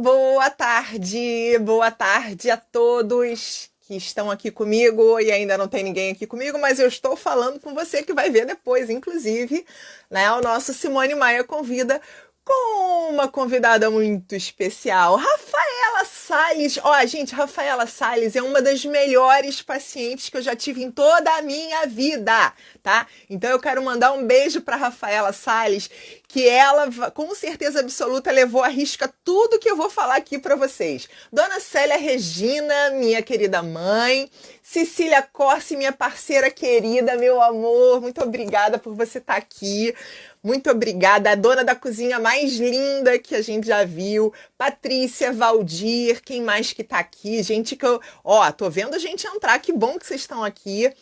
Boa tarde a todos que estão aqui comigo e ainda não tem ninguém aqui comigo, mas eu estou falando com você que vai ver depois, inclusive, né, o nosso Simone Maia Convida com uma convidada muito especial, Rafaela Salles. Ó, gente, Rafaela Salles é uma das melhores pacientes que eu já tive em toda a minha vida, tá? Então eu quero mandar um beijo para Rafaela Salles, que ela, com certeza absoluta, levou à risca tudo que eu vou falar aqui para vocês. Dona Célia Regina, minha querida mãe, Cecília Corsi, minha parceira querida, meu amor, muito obrigada por você estar aqui. Muito obrigada, a dona da cozinha mais linda que a gente já viu, Patrícia, Valdir, quem mais que tá aqui? Gente que eu... Ó, tô vendo a gente entrar, que bom que vocês estão aqui,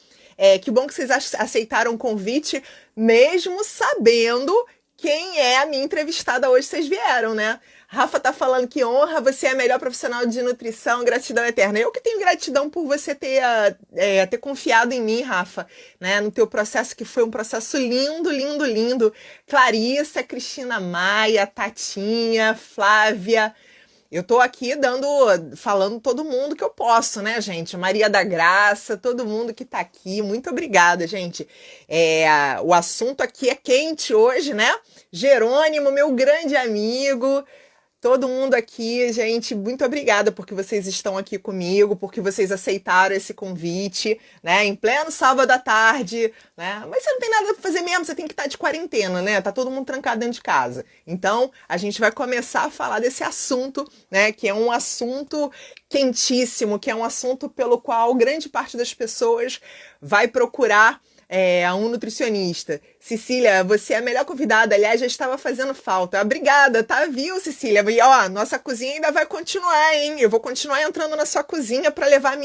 que bom que vocês aceitaram o convite, mesmo sabendo quem é a minha entrevistada hoje, vocês vieram, né? Rafa tá falando que honra, você é a melhor profissional de nutrição, gratidão eterna. Eu que tenho gratidão por você ter confiado em mim, Rafa, né? No teu processo, que foi um processo lindo, lindo, lindo. Clarissa, Cristina Maia, Tatinha, Flávia. Eu tô aqui falando todo mundo que eu posso, né, gente? Maria da Graça, todo mundo que tá aqui. Muito obrigada, gente. O assunto aqui é quente hoje, né? Jerônimo, meu grande amigo. Todo mundo aqui, gente, muito obrigada porque vocês estão aqui comigo, porque vocês aceitaram esse convite, né, em pleno sábado à tarde, né, mas você não tem nada para fazer mesmo, você tem que estar de quarentena, né, tá todo mundo trancado dentro de casa. Então, a gente vai começar a falar desse assunto, né, que é um assunto quentíssimo, que é um assunto pelo qual grande parte das pessoas vai procurar um nutricionista. Cecília, você é a melhor convidada, aliás, já estava fazendo falta. Obrigada, tá? Viu, Cecília? E ó, nossa cozinha ainda vai continuar, hein? Eu vou continuar entrando na sua cozinha para levar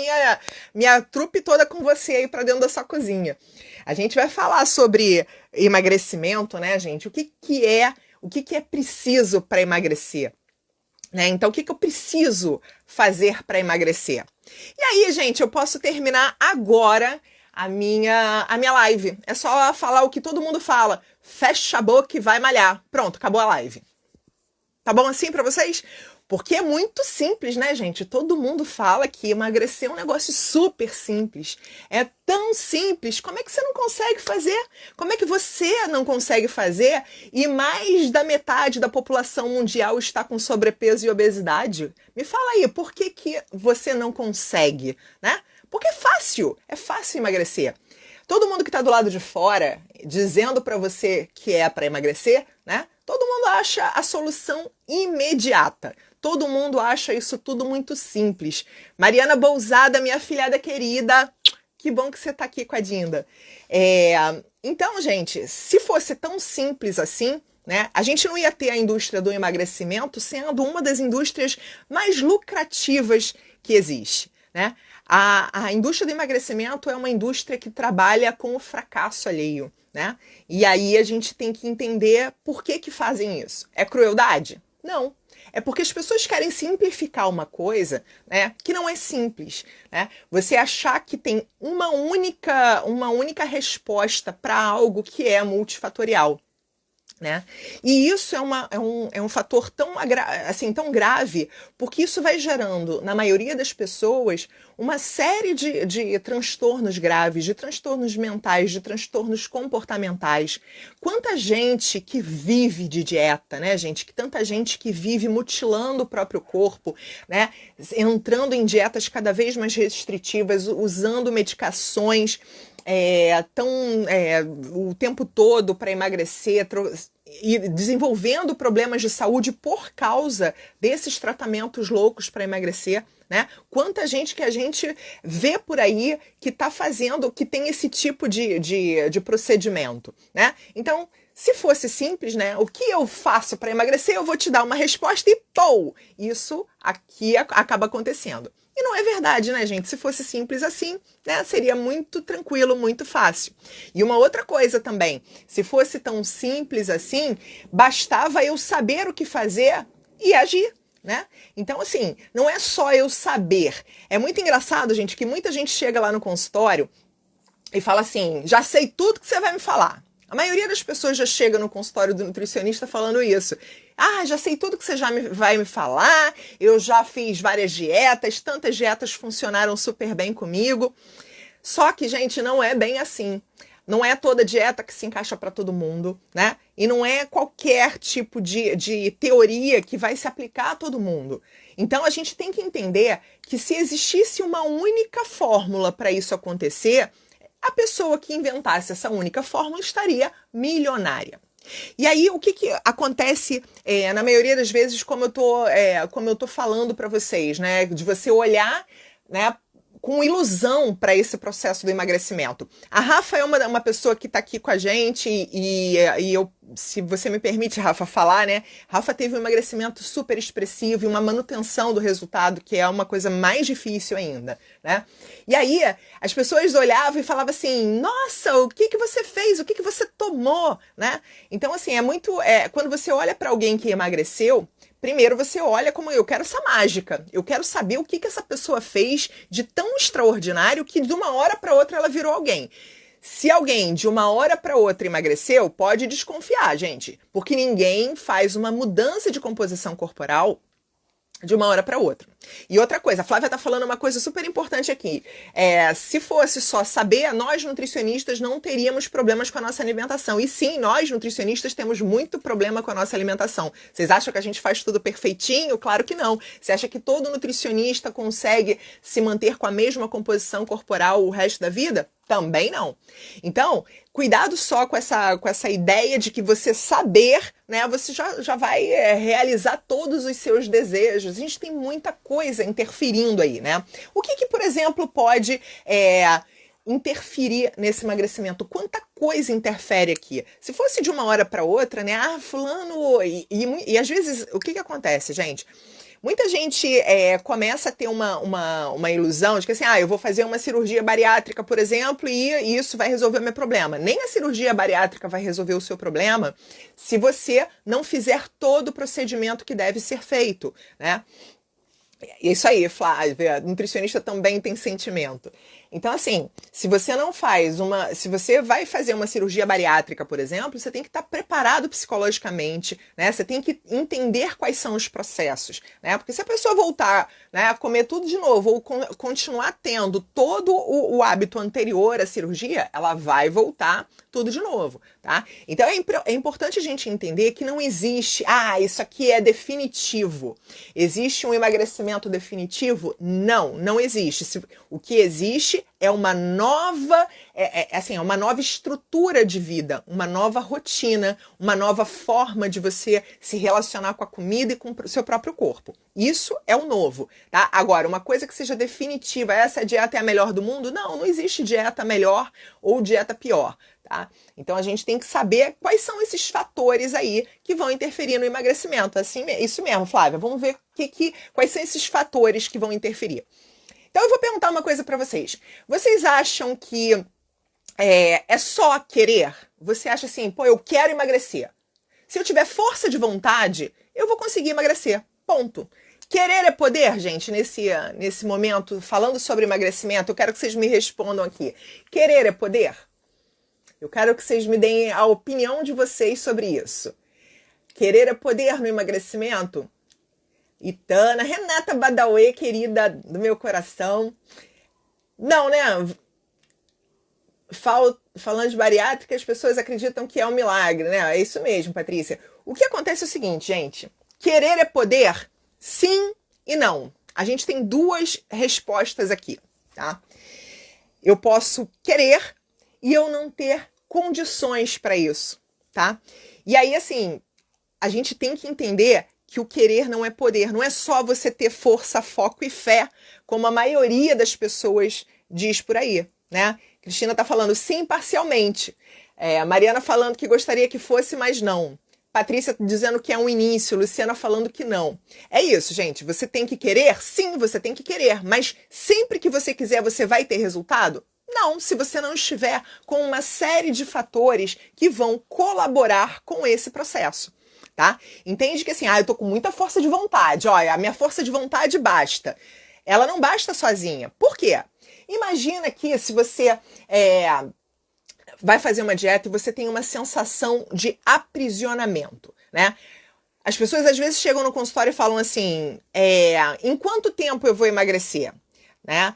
minha trupe toda com você aí para dentro da sua cozinha. A gente vai falar sobre emagrecimento, né, gente? O que é preciso para emagrecer? Né? Então, o que eu preciso fazer para emagrecer? E aí, gente, eu posso terminar agora a minha live. É só falar o que todo mundo fala. Fecha a boca e vai malhar. Pronto, acabou a live. Tá bom assim pra vocês? Porque é muito simples, né, gente? Todo mundo fala que emagrecer é um negócio super simples. É tão simples. Como é que você não consegue fazer? Como é que você não consegue fazer? E mais da metade da população mundial está com sobrepeso e obesidade? Me fala aí, por que você não consegue, né? Porque é fácil emagrecer. Todo mundo que está do lado de fora, dizendo para você que é para emagrecer, né? Todo mundo acha a solução imediata. Todo mundo acha isso tudo muito simples. Mariana Bousada, minha filhada querida, que bom que você está aqui com a Dinda. Então, gente, se fosse tão simples assim, né, a gente não ia ter a indústria do emagrecimento sendo uma das indústrias mais lucrativas que existe, né? A indústria do emagrecimento é uma indústria que trabalha com o fracasso alheio, né? E aí a gente tem que entender por que fazem isso. É crueldade? Não. É porque as pessoas querem simplificar uma coisa, né, que não é simples, né? Você achar que tem uma única resposta para algo que é multifatorial, né? E isso é um fator tão grave, porque isso vai gerando, na maioria das pessoas, uma série de transtornos graves, de transtornos mentais, de transtornos comportamentais. Quanta gente que vive de dieta, né, gente? Tanta gente que vive mutilando o próprio corpo, né? Entrando em dietas cada vez mais restritivas, usando medicações o tempo todo para emagrecer e desenvolvendo problemas de saúde por causa desses tratamentos loucos para emagrecer, né? Quanta gente que a gente vê por aí que está fazendo, que tem esse tipo de procedimento, né? Então, se fosse simples, né? O que eu faço para emagrecer? Eu vou te dar uma resposta e pô! Isso aqui acaba acontecendo. E não é verdade, né, gente? Se fosse simples assim, né, seria muito tranquilo, muito fácil. E uma outra coisa também, se fosse tão simples assim, bastava eu saber o que fazer e agir, né? Então, assim, não é só eu saber. É muito engraçado, gente, que muita gente chega lá no consultório e fala assim, já sei tudo que você vai me falar. A maioria das pessoas já chega no consultório do nutricionista falando isso. Ah, já sei tudo que você vai me falar, eu já fiz várias dietas, tantas dietas funcionaram super bem comigo. Só que, gente, não é bem assim. Não é toda dieta que se encaixa para todo mundo, né? E não é qualquer tipo de teoria que vai se aplicar a todo mundo. Então, a gente tem que entender que se existisse uma única fórmula para isso acontecer, a pessoa que inventasse essa única fórmula estaria milionária. E aí, o que acontece na maioria das vezes, como eu tô falando para vocês, né? De você olhar, né, com ilusão para esse processo do emagrecimento. A Rafa é uma pessoa que está aqui com a gente e eu, se você me permite, Rafa, falar, né? Rafa teve um emagrecimento super expressivo e uma manutenção do resultado, que é uma coisa mais difícil ainda, né? E aí, as pessoas olhavam e falavam assim, nossa, o que você fez? O que você tomou? Né? Então, assim, quando você olha para alguém que emagreceu, primeiro você olha como eu quero essa mágica, eu quero saber o que essa pessoa fez de tão extraordinário que de uma hora para outra ela virou alguém. Se alguém de uma hora para outra emagreceu, pode desconfiar, gente, porque ninguém faz uma mudança de composição corporal de uma hora para outra. E outra coisa, a Flávia está falando uma coisa super importante aqui. Se fosse só saber, nós nutricionistas não teríamos problemas com a nossa alimentação. E sim, nós nutricionistas temos muito problema com a nossa alimentação. Vocês acham que a gente faz tudo perfeitinho? Claro que não. Você acha que todo nutricionista consegue se manter com a mesma composição corporal o resto da vida? Também não. Então, cuidado só com essa ideia de que você saber, né, você já vai realizar todos os seus desejos. A gente tem muita coisa interferindo aí, né? O que por exemplo, pode interferir nesse emagrecimento? Quanta coisa interfere aqui? Se fosse de uma hora para outra, né? Ah, fulano... E às vezes, o que acontece, gente? Muita gente começa a ter uma ilusão de que assim, eu vou fazer uma cirurgia bariátrica, por exemplo, e isso vai resolver o meu problema. Nem a cirurgia bariátrica vai resolver o seu problema se você não fizer todo o procedimento que deve ser feito, né? Isso aí, Flávia, nutricionista também tem sentimento. Então, assim, se você vai fazer uma cirurgia bariátrica, por exemplo, você tem que estar preparado psicologicamente, né? Você tem que entender quais são os processos, né? Porque se a pessoa voltar, né, a comer tudo de novo ou continuar tendo todo o hábito anterior à cirurgia, ela vai voltar tudo de novo, tá? Então, é importante a gente entender que não existe, isso aqui é definitivo. Existe um emagrecimento definitivo? Não existe. O que existe é uma nova, uma nova estrutura de vida, uma nova rotina, uma nova forma de você se relacionar com a comida e com o seu próprio corpo. Isso é o novo, tá? Agora, uma coisa que seja definitiva, essa dieta é a melhor do mundo? Não existe dieta melhor ou dieta pior, tá? Então, a gente tem que saber quais são esses fatores aí que vão interferir no emagrecimento. Assim, isso mesmo, Flávia, vamos ver quais são esses fatores que vão interferir. Então, eu vou perguntar uma coisa para vocês. Vocês acham que é só querer? Você acha assim, eu quero emagrecer. Se eu tiver força de vontade, eu vou conseguir emagrecer. Ponto. Querer é poder, gente, nesse momento, falando sobre emagrecimento, eu quero que vocês me respondam aqui. Querer é poder? Eu quero que vocês me deem a opinião de vocês sobre isso. Querer é poder no emagrecimento? Itana, Renata Badawi, querida do meu coração. Não, né? Falando de bariátrica, as pessoas acreditam que é um milagre, né? É isso mesmo, Patrícia. O que acontece é o seguinte, gente. Querer é poder? Sim e não. A gente tem duas respostas aqui, tá? Eu posso querer e eu não ter condições para isso, tá? E aí, assim, a gente tem que entender que o querer não é poder. Não é só você ter força, foco e fé, como a maioria das pessoas diz por aí, né? Cristina tá falando sim, parcialmente. Mariana falando que gostaria que fosse, mas não. Patrícia dizendo que é um início, Luciana falando que não. É isso, gente. Você tem que querer? Sim, você tem que querer. Mas sempre que você quiser, você vai ter resultado? Não, se você não estiver com uma série de fatores que vão colaborar com esse processo. Tá? Entende que assim, eu tô com muita força de vontade, olha, a minha força de vontade basta. Ela não basta sozinha. Por quê? Imagina que se você vai fazer uma dieta e você tem uma sensação de aprisionamento, né? As pessoas às vezes chegam no consultório e falam assim, em quanto tempo eu vou emagrecer? Né?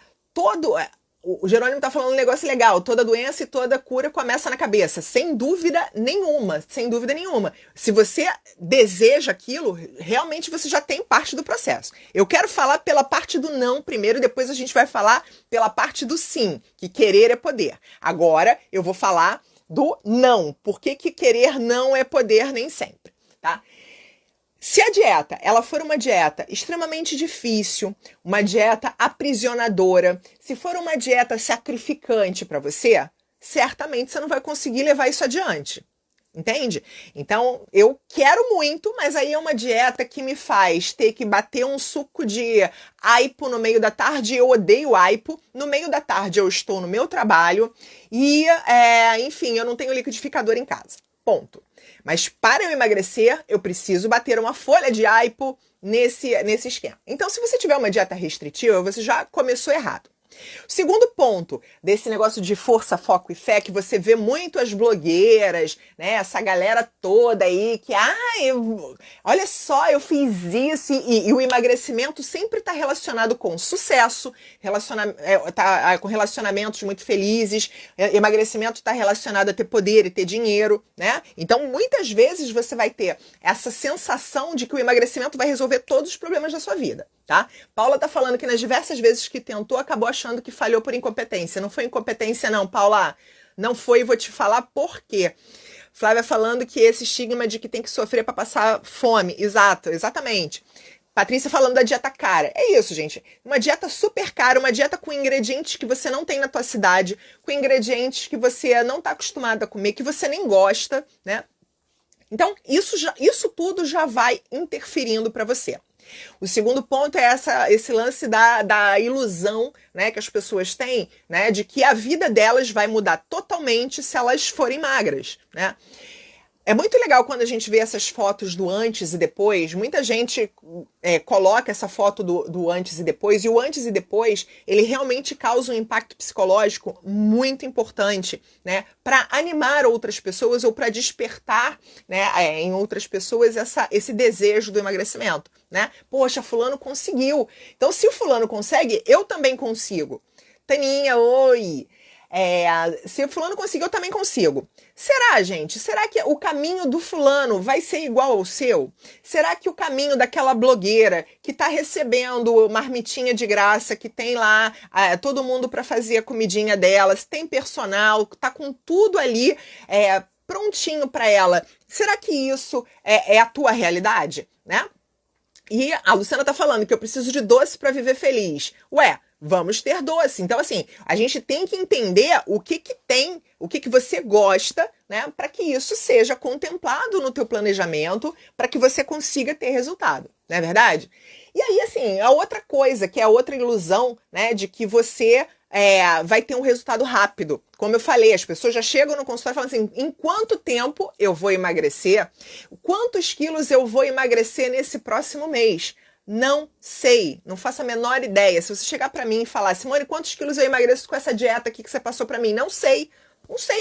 O Jerônimo está falando um negócio legal, toda doença e toda cura começa na cabeça, sem dúvida nenhuma, sem dúvida nenhuma. Se você deseja aquilo, realmente você já tem parte do processo. Eu quero falar pela parte do não primeiro, depois a gente vai falar pela parte do sim, que querer é poder. Agora eu vou falar do não, porque que querer não é poder nem sempre, tá? Se a dieta, ela for uma dieta extremamente difícil, uma dieta aprisionadora, se for uma dieta sacrificante para você, certamente você não vai conseguir levar isso adiante. Entende? Então, eu quero muito, mas aí é uma dieta que me faz ter que bater um suco de aipo no meio da tarde. Eu odeio aipo. No meio da tarde eu estou no meu trabalho e, enfim, eu não tenho liquidificador em casa. Ponto. Mas para eu emagrecer, eu preciso bater uma folha de aipo nesse esquema. Então, se você tiver uma dieta restritiva, você já começou errado. O segundo ponto desse negócio de força, foco e fé, que você vê muito as blogueiras, né? Essa galera toda aí que, olha só, eu fiz isso, e o emagrecimento sempre está relacionado com sucesso, com relacionamentos muito felizes, emagrecimento está relacionado a ter poder e ter dinheiro, né? Então, muitas vezes você vai ter essa sensação de que o emagrecimento vai resolver todos os problemas da sua vida. Tá? Paula tá falando que nas diversas vezes que tentou, acabou achando que falhou por incompetência. Não foi incompetência não, Paula. Não foi, vou te falar por quê. Flávia falando que esse estigma de que tem que sofrer para passar fome. Exato, exatamente. Patrícia falando da dieta cara. É isso, gente. Uma dieta super cara, uma dieta com ingredientes que você não tem na tua cidade, com ingredientes que você não tá acostumado a comer, que você nem gosta, né? Então, isso tudo já vai interferindo para você. O segundo ponto é esse lance da ilusão, né, que as pessoas têm, né, de que a vida delas vai mudar totalmente se elas forem magras, né? É muito legal quando a gente vê essas fotos do antes e depois. Muita gente coloca essa foto do antes e depois, e o antes e depois, ele realmente causa um impacto psicológico muito importante, né, para animar outras pessoas ou para despertar, né, em outras pessoas esse desejo do emagrecimento, né? Poxa, fulano conseguiu. Então, se o fulano consegue, eu também consigo. Taninha, oi! Se o fulano conseguiu, eu também consigo. Será, gente? Será que o caminho do fulano vai ser igual ao seu? Será que o caminho daquela blogueira que tá recebendo marmitinha de graça, que tem lá todo mundo para fazer a comidinha delas, tem personal, tá com tudo ali prontinho para ela, será que isso é a tua realidade, né? E a Luciana tá falando que eu preciso de doce para viver feliz. Ué, vamos ter doce. Então, assim, a gente tem que entender o que tem, o que você gosta, né? Para que isso seja contemplado no teu planejamento, para que você consiga ter resultado. Não é verdade? E aí, assim, a outra coisa, que é a outra ilusão, né? De que você vai ter um resultado rápido. Como eu falei, as pessoas já chegam no consultório e falam assim, em quanto tempo eu vou emagrecer? Quantos quilos eu vou emagrecer nesse próximo mês? Não sei, não faço a menor ideia. Se você chegar para mim e falar, Simone, quantos quilos eu emagreço com essa dieta aqui que você passou para mim? Não sei.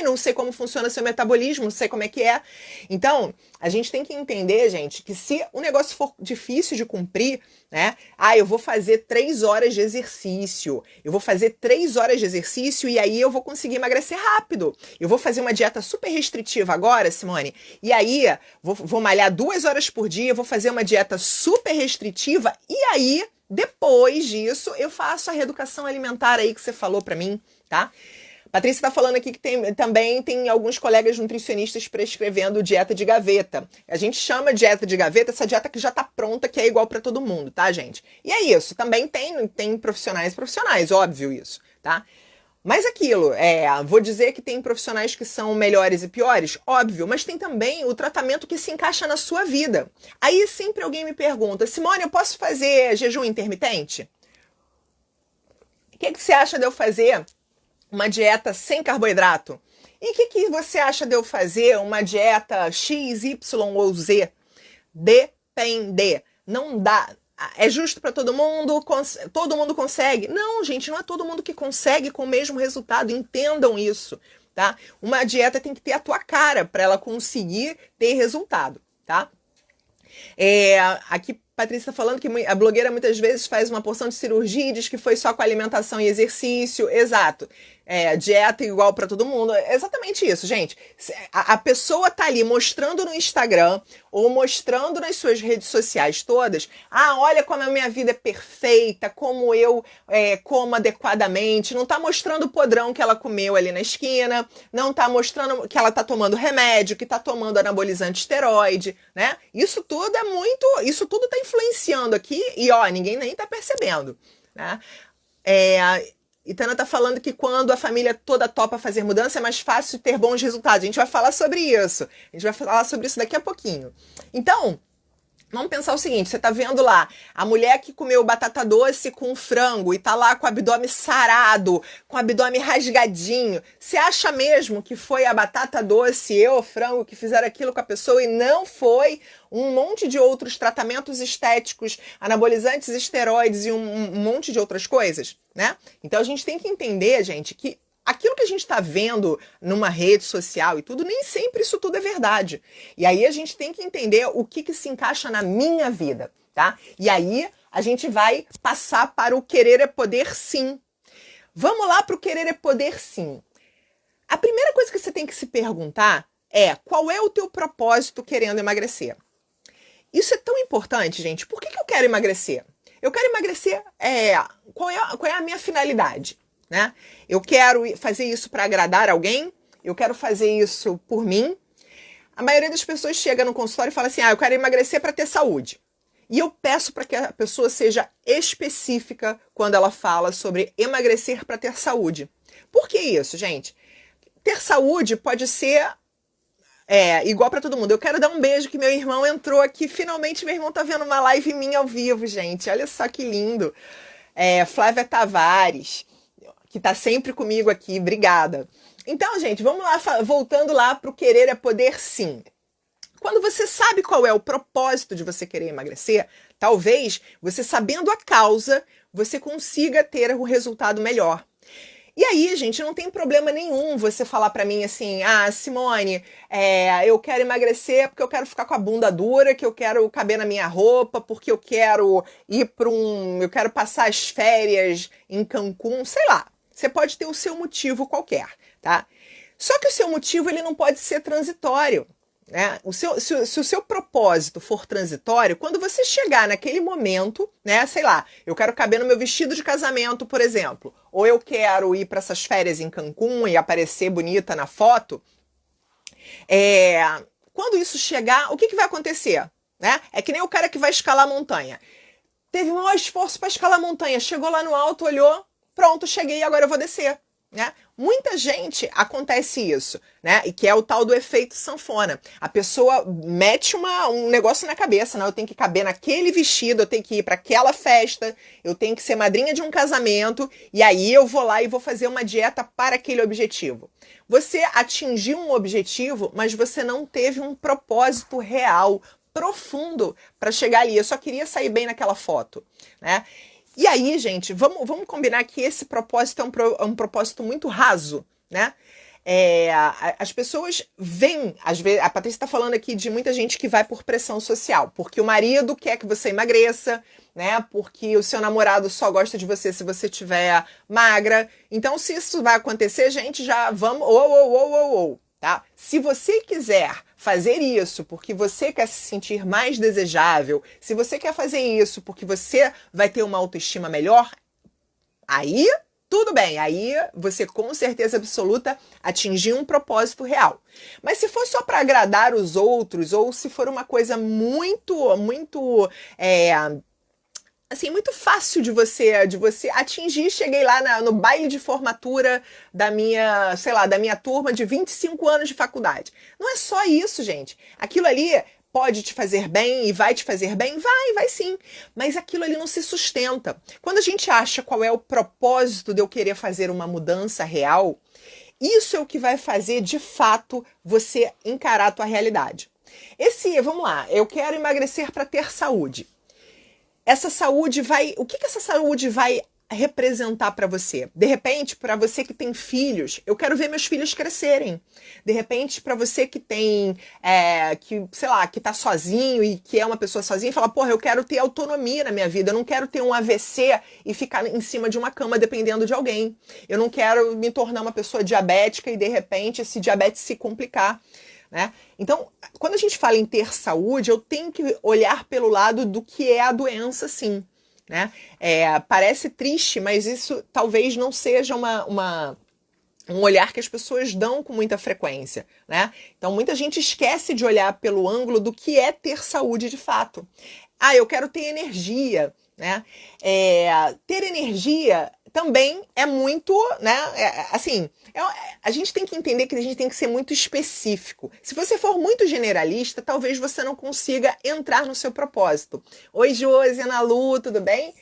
Não sei como funciona seu metabolismo, não sei como é que é. Então, a gente tem que entender, gente, que se o negócio for difícil de cumprir, né? Eu vou fazer 3 horas de exercício. Eu vou fazer 3 horas de exercício e aí eu vou conseguir emagrecer rápido. Eu vou fazer uma dieta super restritiva agora, Simone, e aí vou malhar 2 horas por dia, vou fazer uma dieta super restritiva e aí, depois disso, eu faço a reeducação alimentar aí que você falou pra mim, tá? Patrícia está falando aqui que também tem alguns colegas nutricionistas prescrevendo dieta de gaveta. A gente chama dieta de gaveta essa dieta que já está pronta, que é igual para todo mundo, tá, gente? E é isso. Também tem profissionais, óbvio isso, tá? Mas aquilo, vou dizer que tem profissionais que são melhores e piores? Óbvio, mas tem também o tratamento que se encaixa na sua vida. Aí sempre alguém me pergunta, Simone, eu posso fazer jejum intermitente? O que você acha de eu fazer uma dieta sem carboidrato? E o que você acha de eu fazer uma dieta X, Y ou Z? Depende. Não dá. É justo para todo mundo? Todo mundo consegue? Não, gente, não é todo mundo que consegue com o mesmo resultado. Entendam isso, tá? Uma dieta tem que ter a tua cara para ela conseguir ter resultado, tá? Aqui Patrícia está falando que a blogueira muitas vezes faz uma porção de cirurgia e diz que foi só com alimentação e exercício. Exato. Dieta igual para todo mundo. É exatamente isso, gente. A pessoa tá ali mostrando no Instagram ou mostrando nas suas redes sociais todas. Olha como a minha vida é perfeita, como eu como adequadamente. Não tá mostrando o podrão que ela comeu ali na esquina. Não tá mostrando que ela tá tomando remédio, que tá tomando anabolizante esteroide, né? Isso tudo tá influenciando aqui e ninguém nem tá percebendo, né? Itana tá falando que quando a família toda topa fazer mudança é mais fácil ter bons resultados. A gente vai falar sobre isso. A gente vai falar sobre isso daqui a pouquinho. Então, vamos pensar o seguinte, você tá vendo lá a mulher que comeu batata doce com frango e tá lá com o abdômen sarado, com o abdômen rasgadinho. Você acha mesmo que foi a batata doce e o frango que fizeram aquilo com a pessoa e não foi um monte de outros tratamentos estéticos, anabolizantes, esteroides e um monte de outras coisas, né? Então a gente tem que entender, gente, que aquilo que a gente está vendo numa rede social e tudo, nem sempre isso tudo é verdade. E aí a gente tem que entender o que se encaixa na minha vida, tá? E aí a gente vai passar para o querer é poder sim. Vamos lá para o querer é poder sim. A primeira coisa que você tem que se perguntar é qual é o teu propósito querendo emagrecer? Isso é tão importante, gente. Por que eu quero emagrecer? Eu quero emagrecer, qual é a minha finalidade? Né? Eu quero fazer isso para agradar alguém? Eu quero fazer isso por mim? A maioria das pessoas chega no consultório e fala assim, eu quero emagrecer para ter saúde. E eu peço para que a pessoa seja específica quando ela fala sobre emagrecer para ter saúde. Por que isso, gente? Ter saúde pode ser igual para todo mundo. Eu quero dar um beijo que meu irmão entrou aqui. Finalmente meu irmão tá vendo uma live minha ao vivo, gente. Olha só que lindo. Flávia Tavares, que tá sempre comigo aqui. Obrigada. Então, gente, vamos lá, voltando lá pro querer é poder sim. Quando você sabe qual é o propósito de você querer emagrecer, talvez você sabendo a causa, você consiga ter um resultado melhor. E aí, gente, não tem problema nenhum você falar pra mim assim, Simone, eu quero emagrecer porque eu quero ficar com a bunda dura, que eu quero caber na minha roupa, porque eu quero eu quero passar as férias em Cancún, sei lá. Você pode ter o seu motivo qualquer, tá? Só que o seu motivo, ele não pode ser transitório, né? Se o seu propósito for transitório, quando você chegar naquele momento, né, sei lá, eu quero caber no meu vestido de casamento, por exemplo, ou eu quero ir para essas férias em Cancún e aparecer bonita na foto, quando isso chegar, o que vai acontecer? Né? É que nem o cara que vai escalar a montanha. Teve o maior esforço para escalar a montanha, chegou lá no alto, olhou, pronto, cheguei, agora eu vou descer. Né? Muita gente acontece isso, né? E que é o tal do efeito sanfona. A pessoa mete um negócio na cabeça, né? Eu tenho que caber naquele vestido, eu tenho que ir para aquela festa, eu tenho que ser madrinha de um casamento, e aí eu vou lá e vou fazer uma dieta para aquele objetivo. Você atingiu um objetivo, mas você não teve um propósito real, profundo, para chegar ali. Eu só queria sair bem naquela foto, né? E aí, gente, vamos combinar que esse propósito é um propósito muito raso, né? As pessoas veem, às vezes, a Patrícia está falando aqui de muita gente que vai por pressão social, porque o marido quer que você emagreça, né? Porque o seu namorado só gosta de você se você estiver magra. Então, se isso vai acontecer, gente, já vamos... Tá? Se você quiser fazer isso porque você quer se sentir mais desejável, se você quer fazer isso porque você vai ter uma autoestima melhor, aí tudo bem, aí você com certeza absoluta atingiu um propósito real. Mas se for só para agradar os outros, ou se for uma coisa muito muito fácil de você atingir. Cheguei lá no baile de formatura da minha turma de 25 anos de faculdade. Não é só isso, gente. Aquilo ali pode te fazer bem e vai te fazer bem? Vai sim. Mas aquilo ali não se sustenta. Quando a gente acha qual é o propósito de eu querer fazer uma mudança real, isso é o que vai fazer, de fato, você encarar a tua realidade. Vamos lá, eu quero emagrecer para ter saúde. Essa saúde o que essa saúde vai representar para você? De repente, para você que tem filhos, eu quero ver meus filhos crescerem. De repente, para você que tem, que, sei lá, que tá sozinho e que é uma pessoa sozinha, fala, porra, eu quero ter autonomia na minha vida, eu não quero ter um AVC e ficar em cima de uma cama dependendo de alguém. Eu não quero me tornar uma pessoa diabética e, de repente, esse diabetes se complicar. Né? Então, quando a gente fala em ter saúde, eu tenho que olhar pelo lado do que é a doença, sim. Né? Parece triste, mas isso talvez não seja um olhar que as pessoas dão com muita frequência. Né? Então, muita gente esquece de olhar pelo ângulo do que é ter saúde de fato. Ah, eu quero ter energia. Né? Ter energia também é muito, né? A gente tem que entender que a gente tem que ser muito específico. Se você for muito generalista, talvez você não consiga entrar no seu propósito. Oi, Josi, Ana Lu, tudo bem?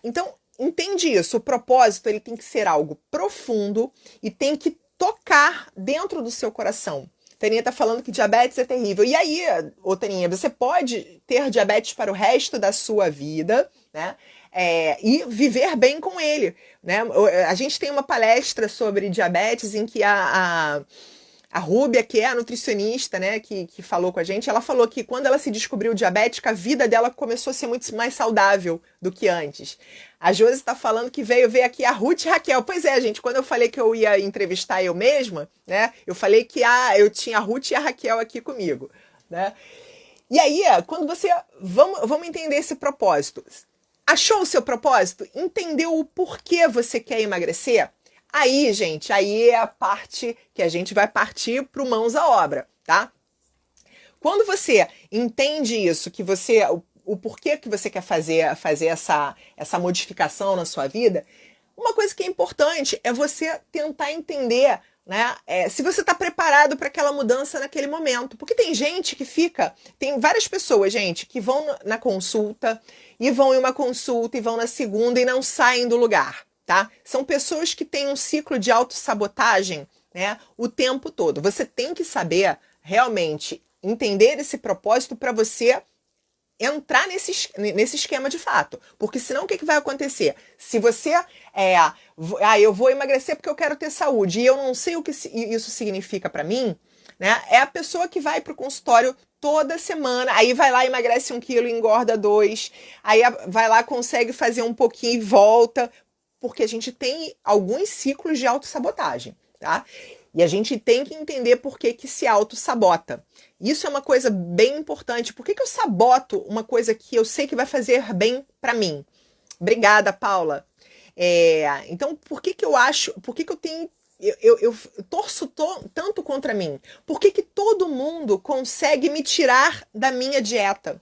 Então, entende isso. O propósito ele tem que ser algo profundo e tem que tocar dentro do seu coração. Taninha está falando que diabetes é terrível. E aí, ô Taninha, você pode ter diabetes para o resto da sua vida, né? E viver bem com ele. Né? A gente tem uma palestra sobre diabetes em que a Rúbia, que é a nutricionista, né, que falou com a gente, ela falou que quando ela se descobriu diabética, a vida dela começou a ser muito mais saudável do que antes. A Josi está falando que veio ver aqui a Ruth e Raquel. Pois é, gente, quando eu falei que eu ia entrevistar eu mesma, né, eu falei que eu tinha a Ruth e a Raquel aqui comigo. Né? E aí, quando você... Vamos entender esse propósito. Achou o seu propósito? Entendeu o porquê você quer emagrecer? Aí, gente, aí é a parte que a gente vai partir para mãos à obra, tá? Quando você entende isso, que você o porquê que você quer fazer essa modificação na sua vida, uma coisa que é importante é você tentar entender, né, se você está preparado para aquela mudança naquele momento. Porque tem gente que tem várias pessoas, gente, que vão na consulta e vão em uma consulta e vão na segunda e não saem do lugar. Tá? São pessoas que têm um ciclo de autossabotagem, né, o tempo todo. Você tem que saber realmente entender esse propósito para você entrar nesse esquema de fato. Porque senão o que vai acontecer? Se você eu vou emagrecer porque eu quero ter saúde e eu não sei o que isso significa para mim, né? É a pessoa que vai para o consultório toda semana, aí vai lá, emagrece 1 quilo, engorda 2, aí vai lá, consegue fazer um pouquinho e volta, porque a gente tem alguns ciclos de autossabotagem, tá? E a gente tem que entender por que se autossabota. Isso é uma coisa bem importante. Por que eu saboto uma coisa que eu sei que vai fazer bem para mim? Obrigada, Paula. Então, por que eu tenho... Eu torço tanto contra mim? Por que todo mundo consegue me tirar da minha dieta?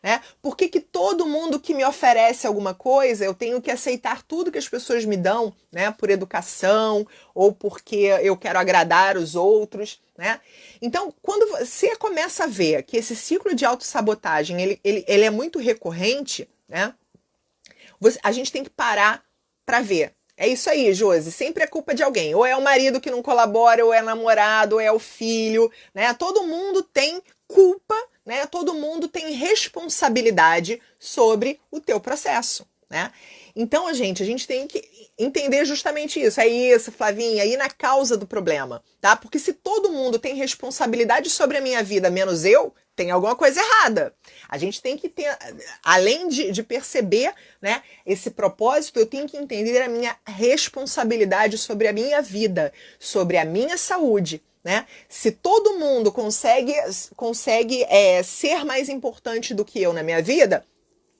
Né? Por que todo mundo que me oferece alguma coisa, eu tenho que aceitar tudo que as pessoas me dão, né? Por educação ou porque eu quero agradar os outros, né? Então, quando você começa a ver que esse ciclo de autossabotagem ele é muito recorrente, né? A gente tem que parar para ver. É isso aí, Josi. Sempre é culpa de alguém. Ou é o marido que não colabora, ou é namorado, ou é o filho, né? Todo mundo tem culpa, né? Todo mundo tem responsabilidade sobre o teu processo, né? Então, a gente tem que entender justamente isso. É isso, Flavinha, ir na causa do problema, tá? Porque se todo mundo tem responsabilidade sobre a minha vida, menos eu, tem alguma coisa errada. A gente tem que ter, além de perceber, né, esse propósito, eu tenho que entender a minha responsabilidade sobre a minha vida, sobre a minha saúde. Né? Se todo mundo consegue ser mais importante do que eu na minha vida,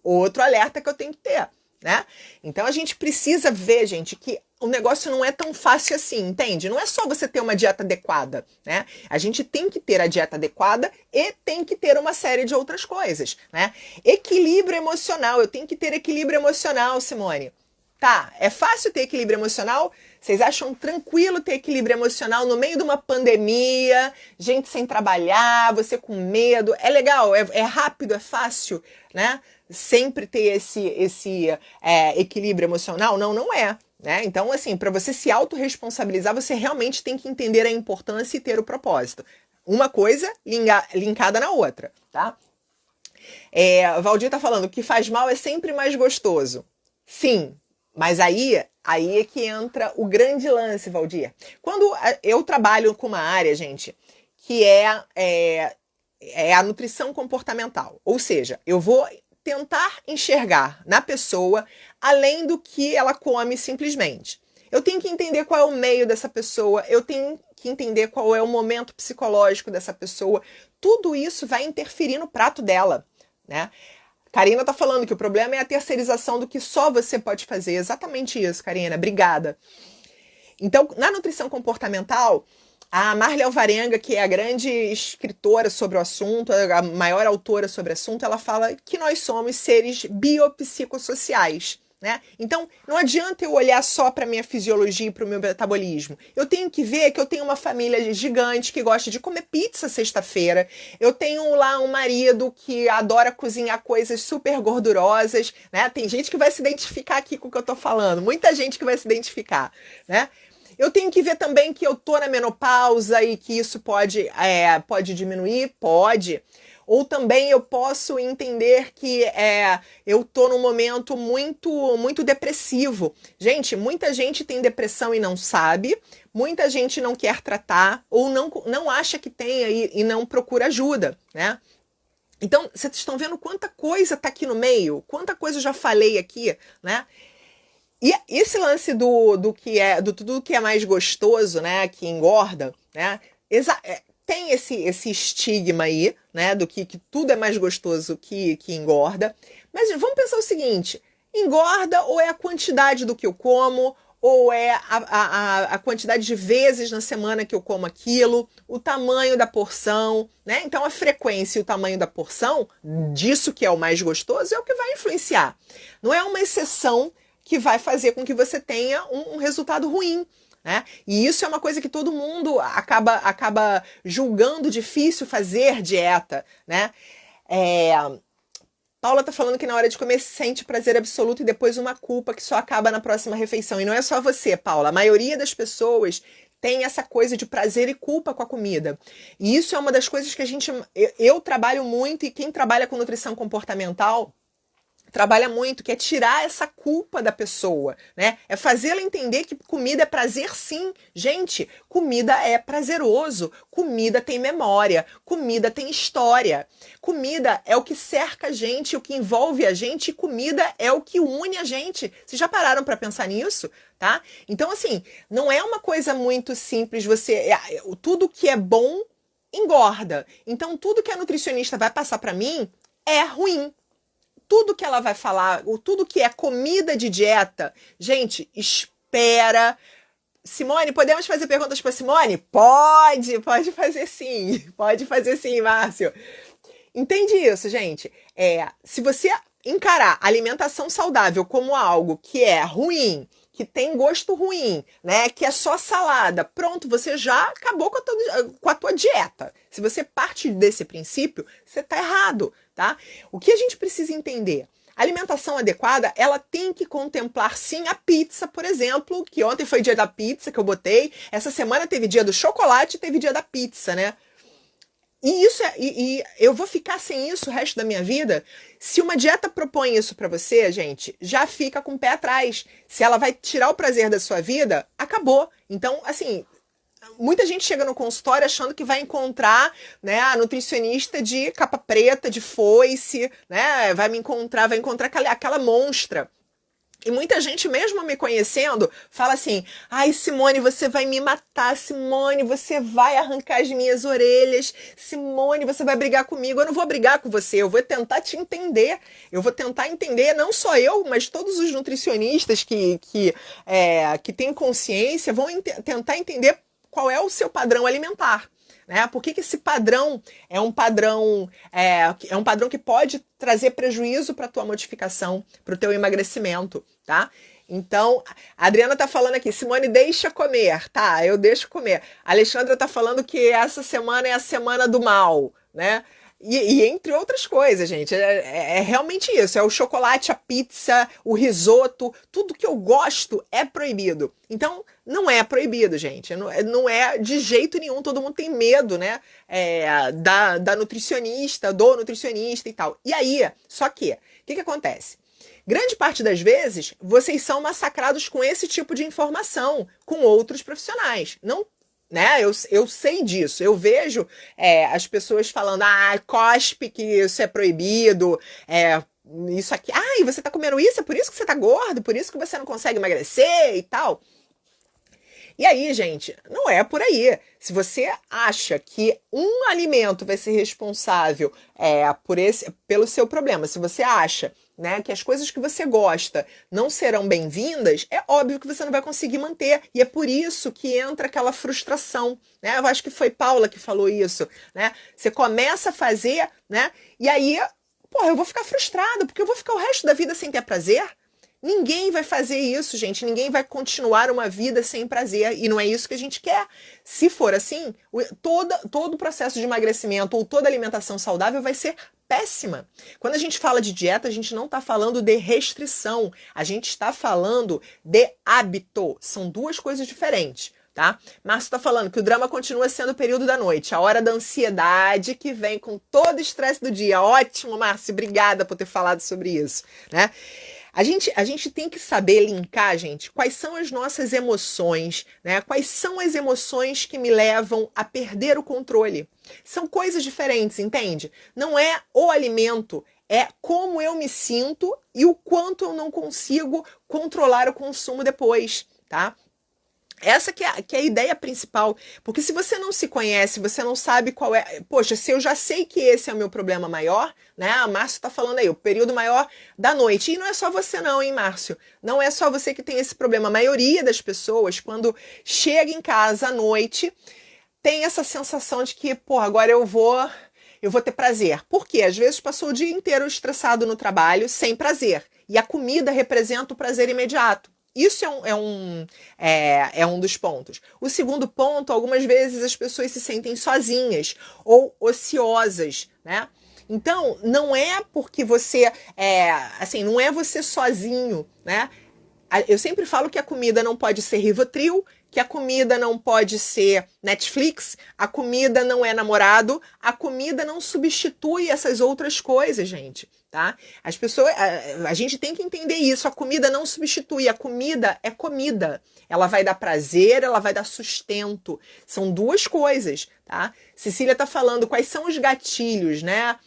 outro alerta que eu tenho que ter. Né? Então a gente precisa ver, gente, que o negócio não é tão fácil assim, entende? Não é só você ter uma dieta adequada, né? A gente tem que ter a dieta adequada e tem que ter uma série de outras coisas, né? Equilíbrio emocional, eu tenho que ter equilíbrio emocional, Simone. Tá, é fácil ter equilíbrio emocional? Vocês acham tranquilo ter equilíbrio emocional no meio de uma pandemia, gente sem trabalhar, você com medo? É legal, é rápido, é fácil, né? Sempre ter esse equilíbrio emocional? Não, não é. Né? Então, assim, para você se autorresponsabilizar, você realmente tem que entender a importância e ter o propósito. Uma coisa linkada na outra, tá? Valdir tá falando que faz mal é sempre mais gostoso. Sim, Mas aí é que entra o grande lance, Valdir. Quando eu trabalho com uma área, gente, que é a nutrição comportamental. Ou seja, eu vou tentar enxergar na pessoa além do que ela come simplesmente. Eu tenho que entender qual é o meio dessa pessoa, eu tenho que entender qual é o momento psicológico dessa pessoa. Tudo isso vai interferir no prato dela, né? Karina tá falando que o problema é a terceirização do que só você pode fazer. Exatamente isso, Karina. Obrigada. Então, na nutrição comportamental, a Marli Alvarenga, que é a grande escritora sobre o assunto, a maior autora sobre o assunto, ela fala que nós somos seres biopsicossociais. Né? Então, não adianta eu olhar só para a minha fisiologia e para o meu metabolismo. Eu tenho que ver que eu tenho uma família gigante que gosta de comer pizza sexta-feira. Eu tenho lá um marido que adora cozinhar coisas super gordurosas. Né? Tem gente que vai se identificar aqui com o que eu estou falando. Muita gente que vai se identificar. Né? Eu tenho que ver também que eu tô na menopausa e que isso pode diminuir? Pode. Ou também eu posso entender que eu tô num momento muito depressivo. Gente, muita gente tem depressão e não sabe, muita gente não quer tratar ou não acha que tem e não procura ajuda, né? Então, vocês estão vendo quanta coisa tá aqui no meio? Quanta coisa eu já falei aqui, né? E esse lance do tudo que é mais gostoso, né, que engorda, né? Tem esse estigma aí, né, do que tudo é mais gostoso que engorda. Mas vamos pensar o seguinte: engorda ou é a quantidade do que eu como, ou é a quantidade de vezes na semana que eu como aquilo, o tamanho da porção, né? Então a frequência e o tamanho da porção, disso que é o mais gostoso, é o que vai influenciar. Não é uma exceção que vai fazer com que você tenha um resultado ruim. Né? E isso é uma coisa que todo mundo acaba julgando difícil fazer dieta. Né? Paula tá falando que na hora de comer sente prazer absoluto e depois uma culpa que só acaba na próxima refeição. E não é só você, Paula. A maioria das pessoas tem essa coisa de prazer e culpa com a comida. E isso é uma das coisas que eu trabalho muito, e quem trabalha com nutrição comportamental trabalha muito, que é tirar essa culpa da pessoa, né? É fazê-la entender que comida é prazer, sim. Gente, comida é prazeroso, comida tem memória, comida tem história. Comida é o que cerca a gente, o que envolve a gente, e comida é o que une a gente. Vocês já pararam para pensar nisso? Tá? Então, assim, não é uma coisa muito simples, tudo que é bom engorda. Então, tudo que a nutricionista vai passar para mim é ruim. Tudo que ela vai falar, tudo que é comida de dieta, gente, espera. Simone, podemos fazer perguntas para Simone? Pode fazer sim. Pode fazer sim, Márcio. Entende isso, gente? Se você encarar alimentação saudável como algo que é ruim, que tem gosto ruim, né, que é só salada, pronto, você já acabou com a tua dieta. Se você parte desse princípio, você está errado, tá? O que a gente precisa entender? A alimentação adequada, ela tem que contemplar sim a pizza, por exemplo, que ontem foi dia da pizza que eu botei, essa semana teve dia do chocolate e teve dia da pizza, né? E eu vou ficar sem isso o resto da minha vida? Se uma dieta propõe isso para você, gente, já fica com o pé atrás. Se ela vai tirar o prazer da sua vida, acabou. Então, assim, muita gente chega no consultório achando que vai encontrar, né, a nutricionista de capa preta, de foice, né, vai encontrar aquela monstra. E muita gente, mesmo me conhecendo, fala assim: ai, Simone, você vai me matar. Simone, você vai arrancar as minhas orelhas. Simone, você vai brigar comigo. Eu não vou brigar com você, eu vou tentar te entender. Eu vou tentar entender, não só eu, mas todos os nutricionistas que têm consciência vão tentar entender qual é o seu padrão alimentar. Né? Por que esse padrão é um padrão que pode trazer prejuízo para a tua modificação, para o teu emagrecimento, tá? Então, a Adriana tá falando aqui: Simone, deixa comer, tá? Eu deixo comer. A Alexandra tá falando que essa semana é a semana do mal, né? E entre outras coisas, gente, é realmente isso. É o chocolate, a pizza, o risoto, tudo que eu gosto é proibido. Então, não é proibido, gente. Não é de jeito nenhum. Todo mundo tem medo, né? Da nutricionista, do nutricionista e tal. E aí, só que, o que acontece? Grande parte das vezes, vocês são massacrados com esse tipo de informação, com outros profissionais. Não, né? Eu sei disso. Eu vejo as pessoas falando, cospe que isso é proibido, isso aqui. E você tá comendo isso? É por isso que você tá gordo? Por isso que você não consegue emagrecer e tal? E aí, gente, não é por aí. Se você acha que um alimento vai ser responsável pelo seu problema, se você acha, né, que as coisas que você gosta não serão bem-vindas, é óbvio que você não vai conseguir manter. E é por isso que entra aquela frustração, né? Eu acho que foi Paula que falou isso, né? Você começa a fazer, né? E aí, eu vou ficar frustrado, porque eu vou ficar o resto da vida sem ter prazer. Ninguém vai fazer isso, gente. Ninguém vai continuar uma vida sem prazer. E não é isso que a gente quer. Se for assim, todo o processo de emagrecimento ou toda alimentação saudável vai ser péssima. Quando a gente fala de dieta, a gente não está falando de restrição. A gente está falando de hábito. São duas coisas diferentes. Tá? Márcio está falando que o drama continua sendo o período da noite, a hora da ansiedade que vem com todo o estresse do dia. Ótimo, Márcio. Obrigada por ter falado sobre isso, né? A gente tem que saber linkar, gente, quais são as nossas emoções, né? Quais são as emoções que me levam a perder o controle. São coisas diferentes, entende? Não é o alimento, é como eu me sinto e o quanto eu não consigo controlar o consumo depois, tá? Essa que é a ideia principal, porque se você não se conhece, você não sabe qual é... Poxa, se eu já sei que esse é o meu problema maior, né? A Márcio tá falando aí, o período maior da noite. E não é só você não, hein, Márcio? Não é só você que tem esse problema. A maioria das pessoas, quando chega em casa à noite, tem essa sensação de que, agora eu vou ter prazer. Por quê? Às vezes passou o dia inteiro estressado no trabalho, sem prazer. E a comida representa o prazer imediato. Isso é um dos pontos. O segundo ponto, algumas vezes as pessoas se sentem sozinhas ou ociosas, né? Então, não é porque você não é você sozinho, né? Eu sempre falo que a comida não pode ser Rivotril, que a comida não pode ser Netflix, a comida não é namorado, a comida não substitui essas outras coisas, gente, tá? As pessoas, a gente tem que entender isso, a comida não substitui, a comida é comida. Ela vai dar prazer, ela vai dar sustento. São duas coisas, tá? Cecília tá falando quais são os gatilhos, né?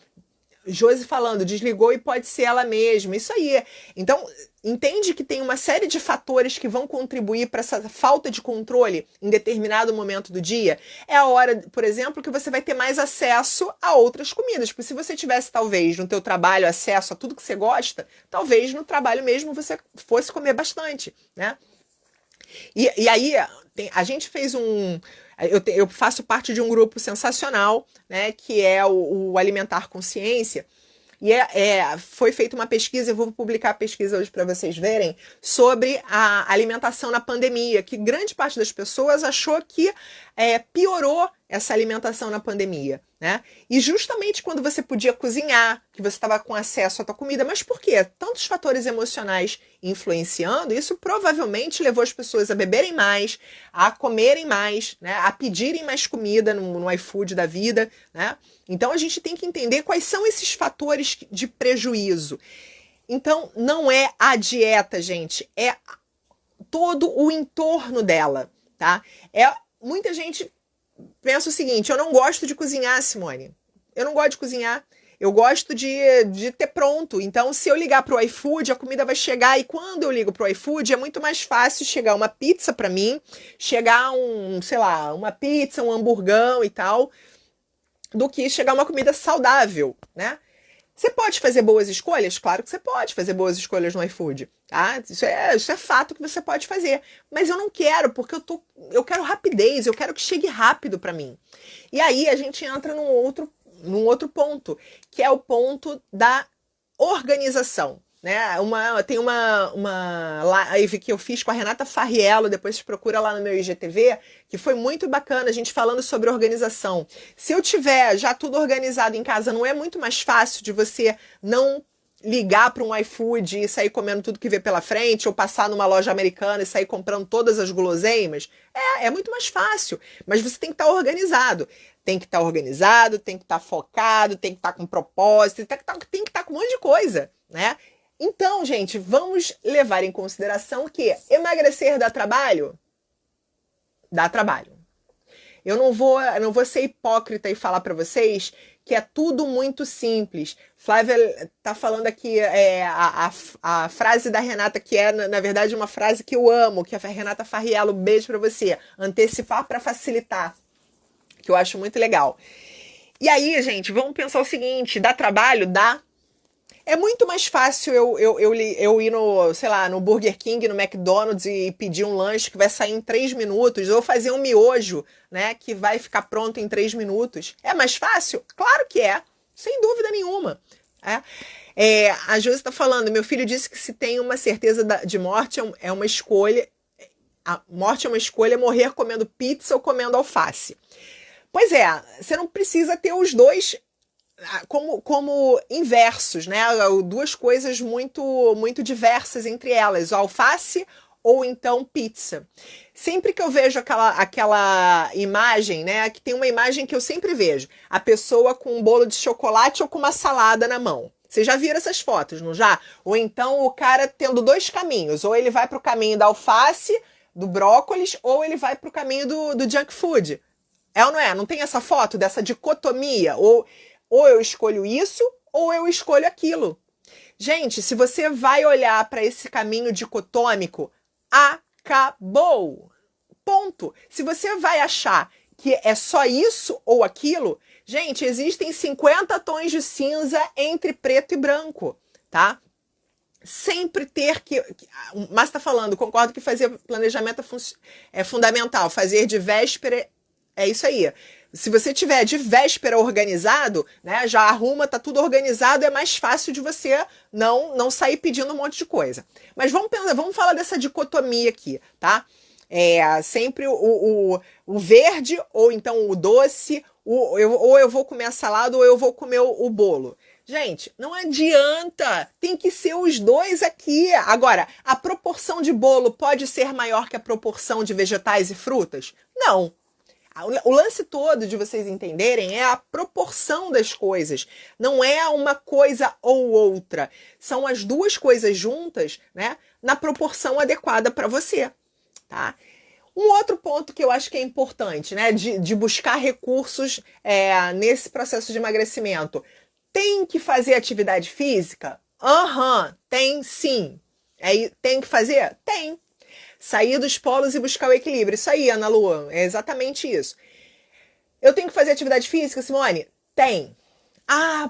Josi falando, desligou e pode ser ela mesma. Isso aí. Então, entende que tem uma série de fatores que vão contribuir para essa falta de controle em determinado momento do dia. É a hora, por exemplo, que você vai ter mais acesso a outras comidas. Porque se você tivesse, talvez, no teu trabalho, acesso a tudo que você gosta, talvez no trabalho mesmo você fosse comer bastante, né? E aí, a gente fez eu faço parte de um grupo sensacional, né, que é o Alimentar Consciência, e foi feita uma pesquisa, eu vou publicar a pesquisa hoje para vocês verem, sobre a alimentação na pandemia, que grande parte das pessoas achou que piorou essa alimentação na pandemia, né? E justamente quando você podia cozinhar, que você estava com acesso à tua comida, mas por quê? Tantos fatores emocionais influenciando, isso provavelmente levou as pessoas a beberem mais, a comerem mais, né? A pedirem mais comida no iFood da vida, né? Então a gente tem que entender quais são esses fatores de prejuízo. Então não é a dieta, gente, é todo o entorno dela, tá? Muita gente pensa o seguinte, eu não gosto de cozinhar, Simone. Eu não gosto de cozinhar. Eu gosto de ter pronto. Então, se eu ligar pro iFood, a comida vai chegar. E quando eu ligo pro iFood, é muito mais fácil chegar uma pizza para mim, chegar uma pizza, um hamburgão e tal, do que chegar uma comida saudável, né? Você pode fazer boas escolhas? Claro que você pode fazer boas escolhas no iFood, tá? Isso é fato que você pode fazer. Mas eu não quero, porque eu quero rapidez, eu quero que chegue rápido para mim. E aí a gente entra num outro ponto, que é o ponto da organização. Né? Tem uma live que eu fiz com a Renata Farriello, depois você procura lá no meu IGTV, que foi muito bacana, a gente falando sobre organização. Se eu tiver já tudo organizado em casa, não é muito mais fácil de você não ligar para um iFood e sair comendo tudo que vê pela frente, ou passar numa loja americana e sair comprando todas as guloseimas? É muito mais fácil, mas você tem que estar organizado. Tem que estar organizado, tem que estar focado, tem que estar com propósito, tem que estar com um monte de coisa, né? Então, gente, vamos levar em consideração que emagrecer dá trabalho? Dá trabalho. Eu não vou ser hipócrita e falar para vocês que é tudo muito simples. Flávia tá falando aqui a frase da Renata, que é, na verdade, uma frase que eu amo, que é a Renata Farriello, beijo para você. Antecipar para facilitar, que eu acho muito legal. E aí, gente, vamos pensar o seguinte, dá trabalho? Dá. É muito mais fácil eu ir no, sei lá, no Burger King, no McDonald's e pedir um lanche que vai sair em 3 minutos, ou fazer um miojo, né, que vai ficar pronto em 3 minutos. É mais fácil? Claro que é, sem dúvida nenhuma. A Josi está falando, meu filho disse que se tem uma certeza de morte é uma escolha, a morte é uma escolha, morrer comendo pizza ou comendo alface. Pois é, você não precisa ter os dois como inversos, né? Duas coisas muito diversas entre elas, o alface ou então pizza. Sempre que eu vejo aquela imagem, né? Que tem uma imagem que eu sempre vejo, a pessoa com um bolo de chocolate ou com uma salada na mão. Vocês já viram essas fotos, não já? Ou então o cara tendo dois caminhos, ou ele vai para o caminho da alface, do brócolis, ou ele vai para o caminho do junk food. É ou não é? Não tem essa foto dessa dicotomia? Ou eu escolho isso, ou eu escolho aquilo. Gente, se você vai olhar para esse caminho dicotômico, acabou. Ponto. Se você vai achar que é só isso ou aquilo, gente, existem 50 tons de cinza entre preto e branco, tá? Sempre ter que... O Márcio está falando, concordo que fazer planejamento é fundamental. Fazer de véspera é isso aí. Se você tiver de véspera organizado, né, já arruma, tá tudo organizado, é mais fácil de você não sair pedindo um monte de coisa. Mas vamos falar dessa dicotomia aqui, tá? Sempre o verde, ou então o doce, ou eu vou comer a salada, ou eu vou comer o bolo. Gente, não adianta, tem que ser os dois aqui. Agora, a proporção de bolo pode ser maior que a proporção de vegetais e frutas? Não. O lance todo de vocês entenderem é a proporção das coisas. Não é uma coisa ou outra. São as duas coisas juntas, né, na proporção adequada para você. Tá? Um outro ponto que eu acho que é importante, né, de buscar recursos nesse processo de emagrecimento. Tem que fazer atividade física? Tem sim. Tem que fazer? Tem. Sair dos polos e buscar o equilíbrio. Isso aí, Ana Lu, é exatamente isso. Eu tenho que fazer atividade física, Simone? Tem.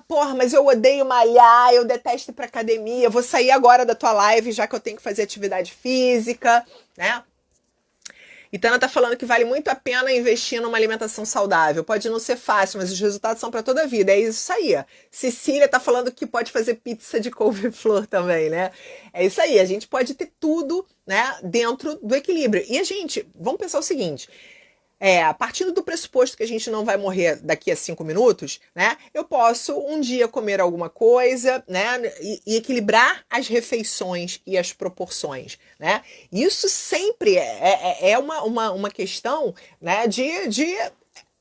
Porra, mas eu odeio malhar, eu detesto ir pra academia, vou sair agora da tua live, já que eu tenho que fazer atividade física, né? E Tana tá falando que vale muito a pena investir numa alimentação saudável. Pode não ser fácil, mas os resultados são para toda a vida. É isso aí. Cecília tá falando que pode fazer pizza de couve-flor também, né? É isso aí. A gente pode ter tudo, né, dentro do equilíbrio. E a gente, vamos pensar o seguinte... partindo do pressuposto que a gente não vai morrer daqui a 5 minutos, né? Eu posso um dia comer alguma coisa, né? E equilibrar as refeições e as proporções, né? Isso sempre é uma questão, né? De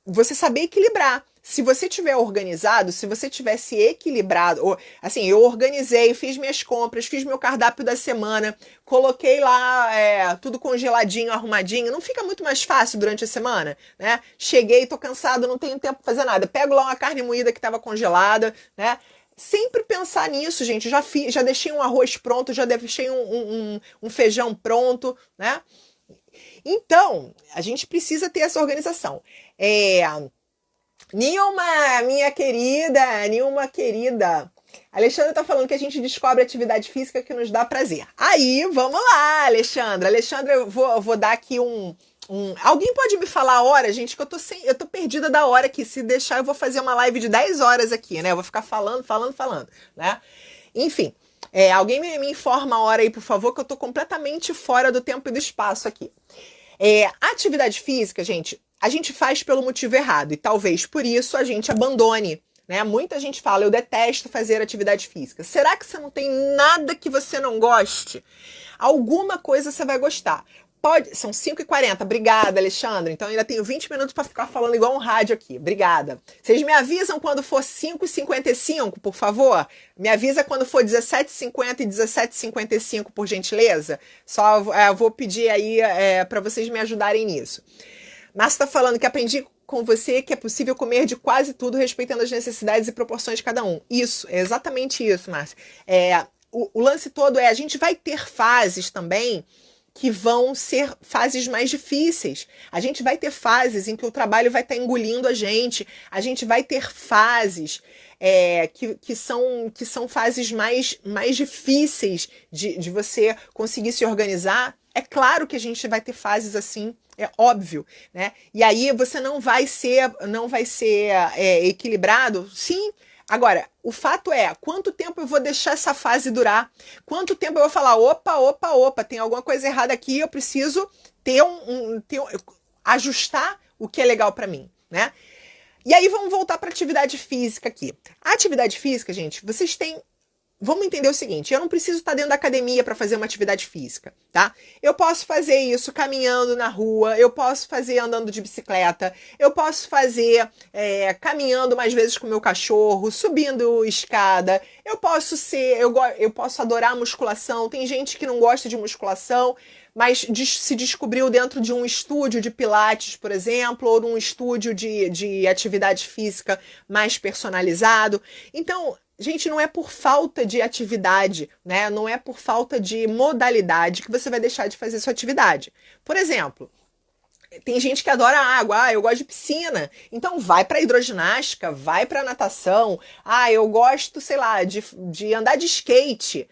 você saber equilibrar. Se você tiver organizado, se você tivesse equilibrado, assim, eu organizei, fiz minhas compras, fiz meu cardápio da semana, coloquei lá tudo congeladinho, arrumadinho, não fica muito mais fácil durante a semana, né? Cheguei, tô cansado, não tenho tempo pra fazer nada. Pego lá uma carne moída que estava congelada, né? Sempre pensar nisso, gente. Já deixei um arroz pronto, já deixei um feijão pronto, né? Então, a gente precisa ter essa organização. Nilma, minha querida. Alexandra tá falando que a gente descobre atividade física que nos dá prazer. Aí, vamos lá, Alexandra. Alexandra, eu vou dar aqui Alguém pode me falar a hora, gente, que eu tô perdida da hora aqui. Se deixar, eu vou fazer uma live de 10 horas aqui, né? Eu vou ficar falando, né? Enfim, alguém me informa a hora aí, por favor, que eu tô completamente fora do tempo e do espaço aqui. Atividade física, gente, a gente faz pelo motivo errado e talvez por isso a gente abandone, né? Muita gente fala, eu detesto fazer atividade física. Será que você não tem nada que você não goste? Alguma coisa você vai gostar. Pode, são 5h40. Obrigada, Alexandre. Então ainda tenho 20 minutos para ficar falando igual um rádio aqui. Obrigada. Vocês me avisam quando for 5h55, por favor? Me avisa quando for 17h50 e 17h55, por gentileza. Só vou pedir aí para vocês me ajudarem nisso. Márcio está falando que aprendi com você que é possível comer de quase tudo, respeitando as necessidades e proporções de cada um. Isso, é exatamente isso, Márcio. O lance todo a gente vai ter fases também que vão ser fases mais difíceis. A gente vai ter fases em que o trabalho vai estar engolindo a gente vai ter fases que são fases mais difíceis de você conseguir se organizar. É claro que a gente vai ter fases assim, é óbvio, né? E aí você não vai ser equilibrado, sim. Agora, o fato é, quanto tempo eu vou deixar essa fase durar? Quanto tempo eu vou falar, opa, tem alguma coisa errada aqui, eu preciso ajustar o que é legal para mim, né? E aí vamos voltar para atividade física aqui. A atividade física, gente, vamos entender o seguinte, eu não preciso estar dentro da academia para fazer uma atividade física, tá? Eu posso fazer isso caminhando na rua, eu posso fazer andando de bicicleta, eu posso fazer caminhando mais vezes com o meu cachorro, subindo escada, eu posso adorar musculação, tem gente que não gosta de musculação, mas se descobriu dentro de um estúdio de pilates, por exemplo, ou num estúdio de atividade física mais personalizado. Então, gente, não é por falta de atividade, né? Não é por falta de modalidade que você vai deixar de fazer sua atividade. Por exemplo, tem gente que adora água, eu gosto de piscina, então vai para hidroginástica, vai para natação, eu gosto, sei lá, de andar de skate.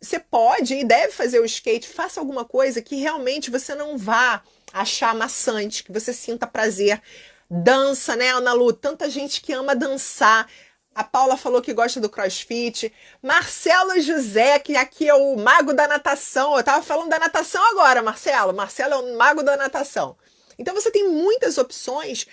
Você pode e deve fazer o skate, faça alguma coisa que realmente você não vá achar maçante, que você sinta prazer. Dança, né, Ana Lu? Tanta gente que ama dançar. A Paula falou que gosta do CrossFit. Marcelo José, que aqui é o mago da natação. Eu tava falando da natação agora, Marcelo. Marcelo é o mago da natação. Então você tem muitas opções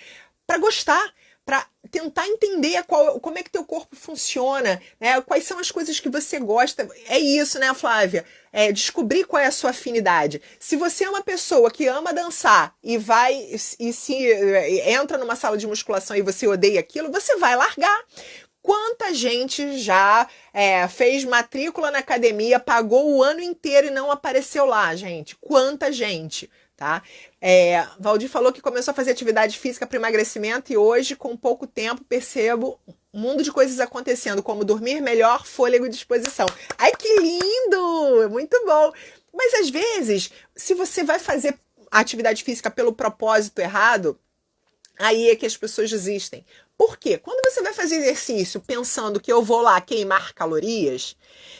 para gostar, para tentar entender como é que teu corpo funciona, né? Quais são as coisas que você gosta. É isso, né, Flávia? Descobrir qual é a sua afinidade. Se você é uma pessoa que ama dançar e entra numa sala de musculação e você odeia aquilo, você vai largar. Quanta gente já fez matrícula na academia, pagou o ano inteiro e não apareceu lá, gente? Quanta gente, tá? Valdir falou que começou a fazer atividade física para emagrecimento e hoje, com pouco tempo, percebo um mundo de coisas acontecendo, como dormir melhor, fôlego e disposição. Ai, que lindo! Muito bom! Mas, às vezes, se você vai fazer atividade física pelo propósito errado, aí é que as pessoas desistem. Por quê? Quando você vai fazer exercício pensando que eu vou lá queimar calorias,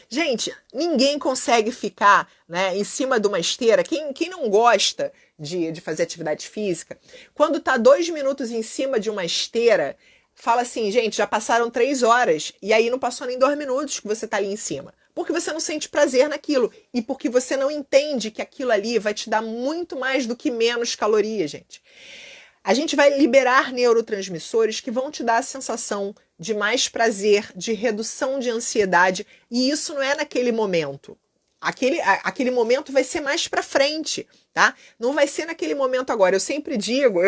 gente, ninguém consegue ficar, né, em cima de uma esteira. Quem não gosta de fazer atividade física, quando está 2 minutos em cima de uma esteira, fala assim, gente, já passaram 3 horas e aí não passou nem 2 minutos que você está ali em cima. Porque você não sente prazer naquilo e porque você não entende que aquilo ali vai te dar muito mais do que menos calorias, gente. A gente vai liberar neurotransmissores que vão te dar a sensação de mais prazer, de redução de ansiedade, e isso não é naquele momento. Aquele momento vai ser mais para frente, tá? Não vai ser naquele momento agora. Eu sempre digo,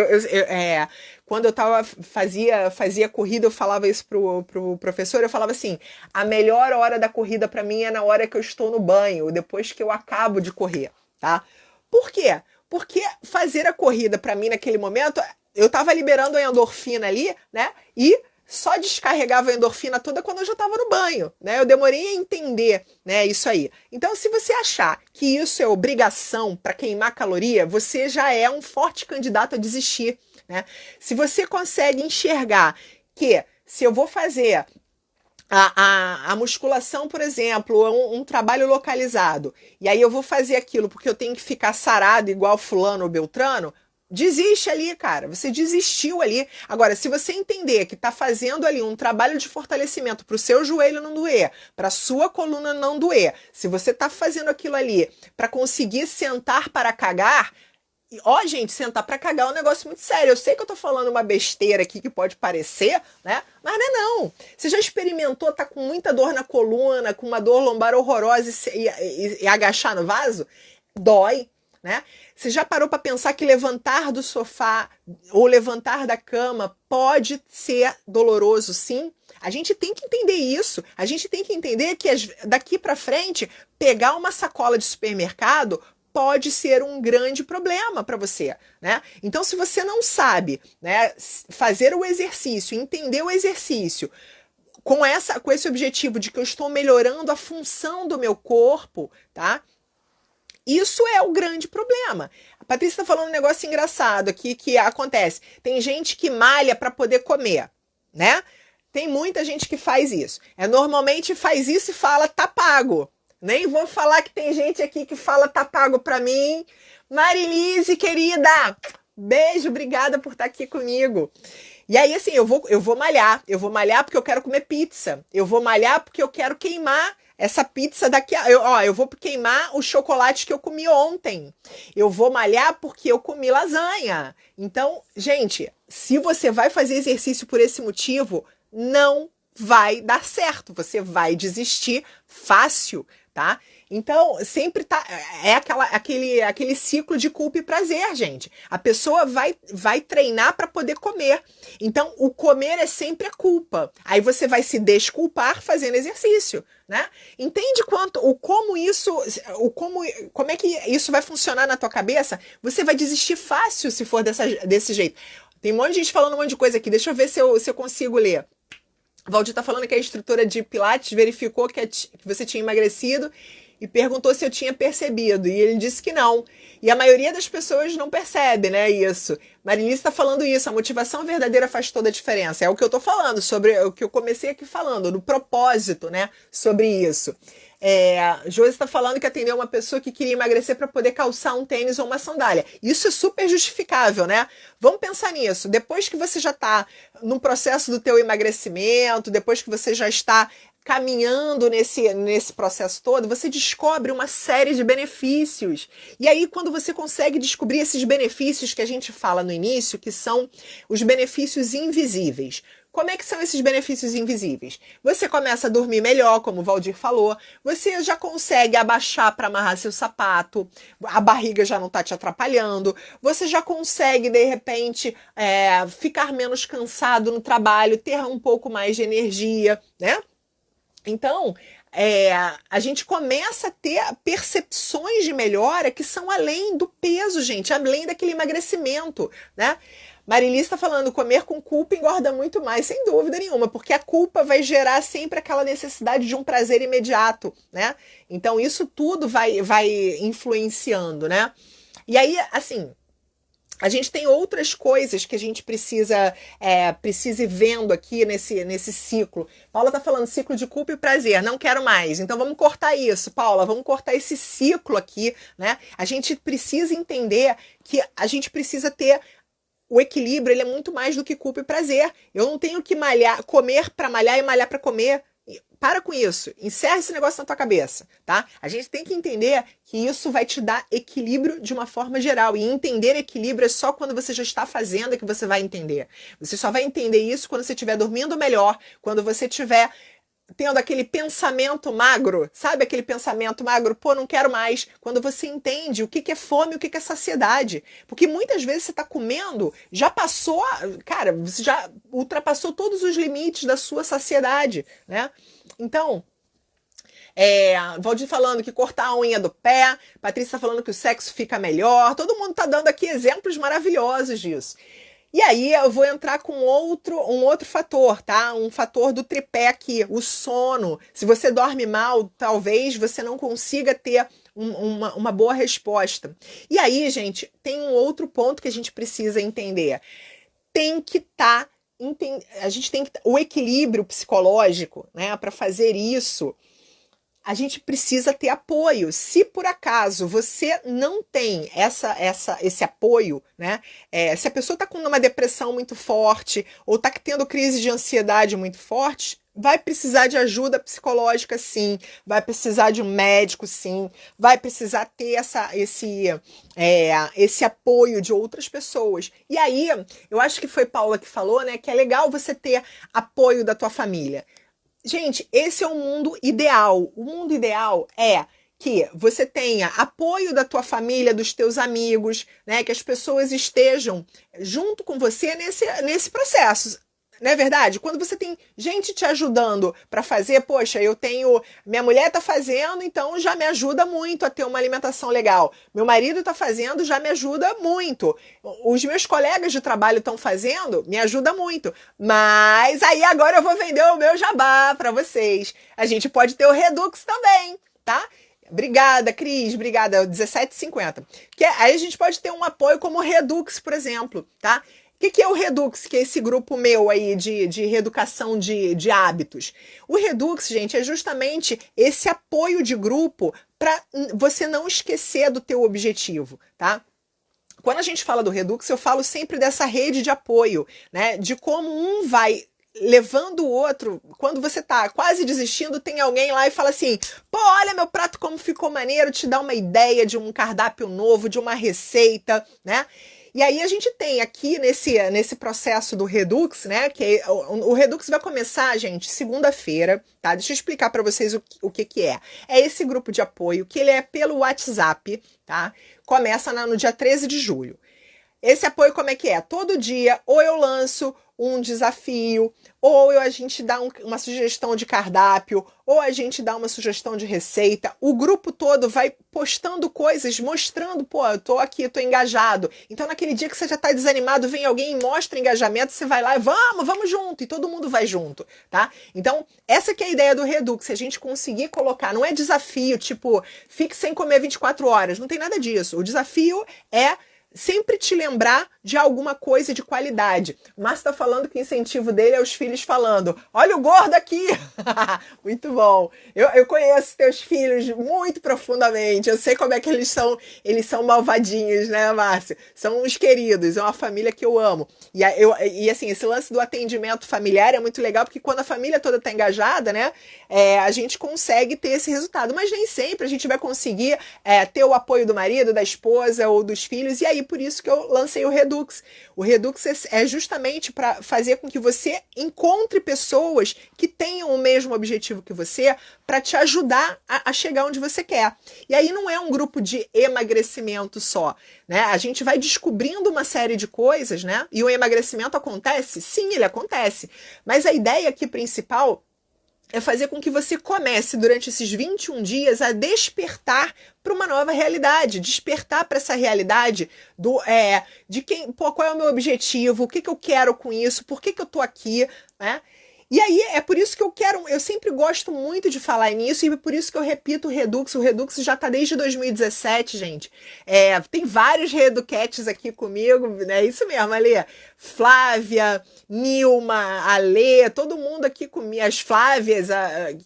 quando eu fazia corrida, eu falava isso pro professor, eu falava assim, a melhor hora da corrida para mim é na hora que eu estou no banho, depois que eu acabo de correr, tá? Por quê? Porque fazer a corrida para mim naquele momento, eu estava liberando a endorfina ali, né? E só descarregava a endorfina toda quando eu já estava no banho, né? Eu demorei a entender, né, isso aí. Então, se você achar que isso é obrigação para queimar caloria, você já é um forte candidato a desistir, né? Se você consegue enxergar que se eu vou fazer a musculação, por exemplo, um trabalho localizado, e aí eu vou fazer aquilo porque eu tenho que ficar sarado igual fulano ou beltrano, desiste ali, cara. Você desistiu ali. Agora, se você entender que está fazendo ali um trabalho de fortalecimento para o seu joelho não doer, para a sua coluna não doer, se você está fazendo aquilo ali para conseguir sentar para cagar, gente, sentar para cagar é um negócio muito sério. Eu sei que eu tô falando uma besteira aqui que pode parecer, né? Mas não é não. Você já experimentou estar com muita dor na coluna, com uma dor lombar horrorosa e agachar no vaso? Dói. né? Você já parou para pensar que levantar do sofá ou levantar da cama pode ser doloroso, sim? A gente tem que entender isso. A gente tem que entender que daqui para frente, pegar uma sacola de supermercado pode ser um grande problema para você, né? Então, se você não sabe, né, fazer o exercício, entender o exercício com esse objetivo de que eu estou melhorando a função do meu corpo, tá? Isso é o grande problema. A Patrícia está falando um negócio engraçado aqui que acontece. Tem gente que malha para poder comer, né? Tem muita gente que faz isso. Normalmente faz isso e fala, tá pago. Nem vou falar que tem gente aqui que fala, tá pago pra mim. Marilise, querida, beijo, obrigada por estar aqui comigo. E aí, assim, eu vou malhar. Eu vou malhar porque eu quero comer pizza. Eu vou malhar porque eu quero queimar essa pizza daqui. Eu vou queimar o chocolate que eu comi ontem. Eu vou malhar porque eu comi lasanha. Então, gente, se você vai fazer exercício por esse motivo, não vai dar certo. Você vai desistir fácil, tá? Então, sempre tá. É aquele ciclo de culpa e prazer, gente. A pessoa vai treinar para poder comer. Então, o comer é sempre a culpa. Aí você vai se desculpar fazendo exercício, né? Entende como é que isso vai funcionar na tua cabeça? Você vai desistir fácil se for desse jeito. Tem um monte de gente falando um monte de coisa aqui. Deixa eu ver se eu consigo ler. Valdir tá falando que a instrutora de Pilates verificou que você tinha emagrecido e perguntou se eu tinha percebido. E ele disse que não. E a maioria das pessoas não percebe, né, isso. Marilice está falando isso. A motivação verdadeira faz toda a diferença. É o que eu tô falando, sobre o que eu comecei aqui falando, do propósito, né, sobre isso. Josi está falando que atendeu uma pessoa que queria emagrecer para poder calçar um tênis ou uma sandália. Isso é super justificável, né? Vamos pensar nisso. Depois que você já está no processo do teu emagrecimento, depois que você já está caminhando nesse processo todo, você descobre uma série de benefícios. E aí, quando você consegue descobrir esses benefícios que a gente fala no início, que são os benefícios invisíveis. Como é que são esses benefícios invisíveis? Você começa a dormir melhor, como o Valdir falou. Você já consegue abaixar para amarrar seu sapato. A barriga já não está te atrapalhando. Você já consegue, de repente, ficar menos cansado no trabalho, ter um pouco mais de energia, né? Então, a gente começa a ter percepções de melhora que são além do peso, gente, além daquele emagrecimento, né? Marilice está falando, comer com culpa engorda muito mais, sem dúvida nenhuma, porque a culpa vai gerar sempre aquela necessidade de um prazer imediato, né? Então isso tudo vai influenciando, né? E aí, assim, a gente tem outras coisas que a gente precisa ir vendo aqui nesse ciclo. Paula está falando ciclo de culpa e prazer, não quero mais. Então vamos cortar isso, Paula, vamos cortar esse ciclo aqui, né? A gente precisa entender que a gente precisa ter o equilíbrio, ele é muito mais do que culpa e prazer. Eu não tenho que comer para malhar e malhar para comer. Para com isso. Encerra esse negócio na tua cabeça, tá? A gente tem que entender que isso vai te dar equilíbrio de uma forma geral. E entender equilíbrio é só quando você já está fazendo que você vai entender. Você só vai entender isso quando você estiver dormindo melhor, quando você estiver tendo aquele pensamento magro, sabe aquele pensamento magro? Pô, não quero mais. Quando você entende o que é fome e o que é saciedade. Porque muitas vezes você está comendo, já passou, cara, você já ultrapassou todos os limites da sua saciedade, né? Então, Valdir falando que cortar a unha do pé, Patrícia falando que o sexo fica melhor, todo mundo tá dando aqui exemplos maravilhosos disso. E aí eu vou entrar com um outro fator, tá? Um fator do tripé aqui, o sono. Se você dorme mal, talvez você não consiga ter uma boa resposta. E aí, gente, tem um outro ponto que a gente precisa entender. A gente tem que o equilíbrio psicológico, né? Para fazer isso, a gente precisa ter apoio. Se por acaso você não tem esse apoio, né? Se a pessoa está com uma depressão muito forte ou está tendo crise de ansiedade muito forte, vai precisar de ajuda psicológica, sim. Vai precisar de um médico, sim. Vai precisar ter esse apoio de outras pessoas. E aí, eu acho que foi Paula que falou, né? Que é legal você ter apoio da tua família. Gente, esse é o mundo ideal. O mundo ideal é que você tenha apoio da tua família, dos teus amigos, né? Que as pessoas estejam junto com você nesse processo. Não é verdade? Quando você tem gente te ajudando para fazer, poxa, minha mulher tá fazendo, então já me ajuda muito a ter uma alimentação legal. Meu marido tá fazendo, já me ajuda muito. Os meus colegas de trabalho estão fazendo, me ajuda muito. Mas aí agora eu vou vender o meu jabá para vocês. A gente pode ter o Redux também, tá? Obrigada, Cris. Obrigada. 17,50. Aí a gente pode ter um apoio como o Redux, por exemplo, tá? O que é o Redux, que é esse grupo meu aí de reeducação de hábitos? O Redux, gente, é justamente esse apoio de grupo para você não esquecer do teu objetivo, tá? Quando a gente fala do Redux, eu falo sempre dessa rede de apoio, né? De como um vai levando o outro. Quando você tá quase desistindo, tem alguém lá e fala assim: pô, olha meu prato como ficou maneiro, te dá uma ideia de um cardápio novo, de uma receita, né? E aí a gente tem aqui nesse processo do Redux, né? Que o Redux vai começar, gente, segunda-feira, tá? Deixa eu explicar para vocês o que é. É esse grupo de apoio, que ele é pelo WhatsApp, tá? Começa no dia 13 de julho. Esse apoio como é que é? Todo dia, ou eu lanço um desafio, ou a gente dá uma sugestão de cardápio, ou a gente dá uma sugestão de receita. O grupo todo vai postando coisas, mostrando, pô, eu tô aqui, tô engajado. Então, naquele dia que você já tá desanimado, vem alguém e mostra engajamento, você vai lá e vamos junto, e todo mundo vai junto, tá? Então, essa que é a ideia do Redux, se a gente conseguir colocar, não é desafio, tipo, fique sem comer 24 horas, não tem nada disso. O desafio é sempre te lembrar de alguma coisa de qualidade. O Márcio tá falando que o incentivo dele é os filhos falando: olha o gordo aqui! Muito bom. Eu conheço teus filhos muito profundamente. Eu sei como é que eles são malvadinhos, né, Márcio? São uns queridos, é uma família que eu amo. E assim, esse lance do atendimento familiar é muito legal, porque quando a família toda tá engajada, né, a gente consegue ter esse resultado. Mas nem sempre a gente vai conseguir ter o apoio do marido, da esposa ou dos filhos. E aí, por isso que eu lancei o Redux. O Redux é justamente para fazer com que você encontre pessoas que tenham o mesmo objetivo que você, para te ajudar a chegar onde você quer. E aí não é um grupo de emagrecimento só, né? A gente vai descobrindo uma série de coisas, né? E o emagrecimento acontece? Sim, ele acontece. Mas a ideia aqui principal é fazer com que você comece, durante esses 21 dias, a despertar para uma nova realidade, despertar para essa realidade de qual é o meu objetivo, o que eu quero com isso, por que eu estou aqui, né? E aí é por isso que eu sempre gosto muito de falar nisso, e é por isso que eu repito o Redux já está desde 2017, gente. Tem vários Reeduquetes aqui comigo, né? Isso mesmo, Alê. Flávia, Nilma, Alê, todo mundo aqui comigo, as Flávias,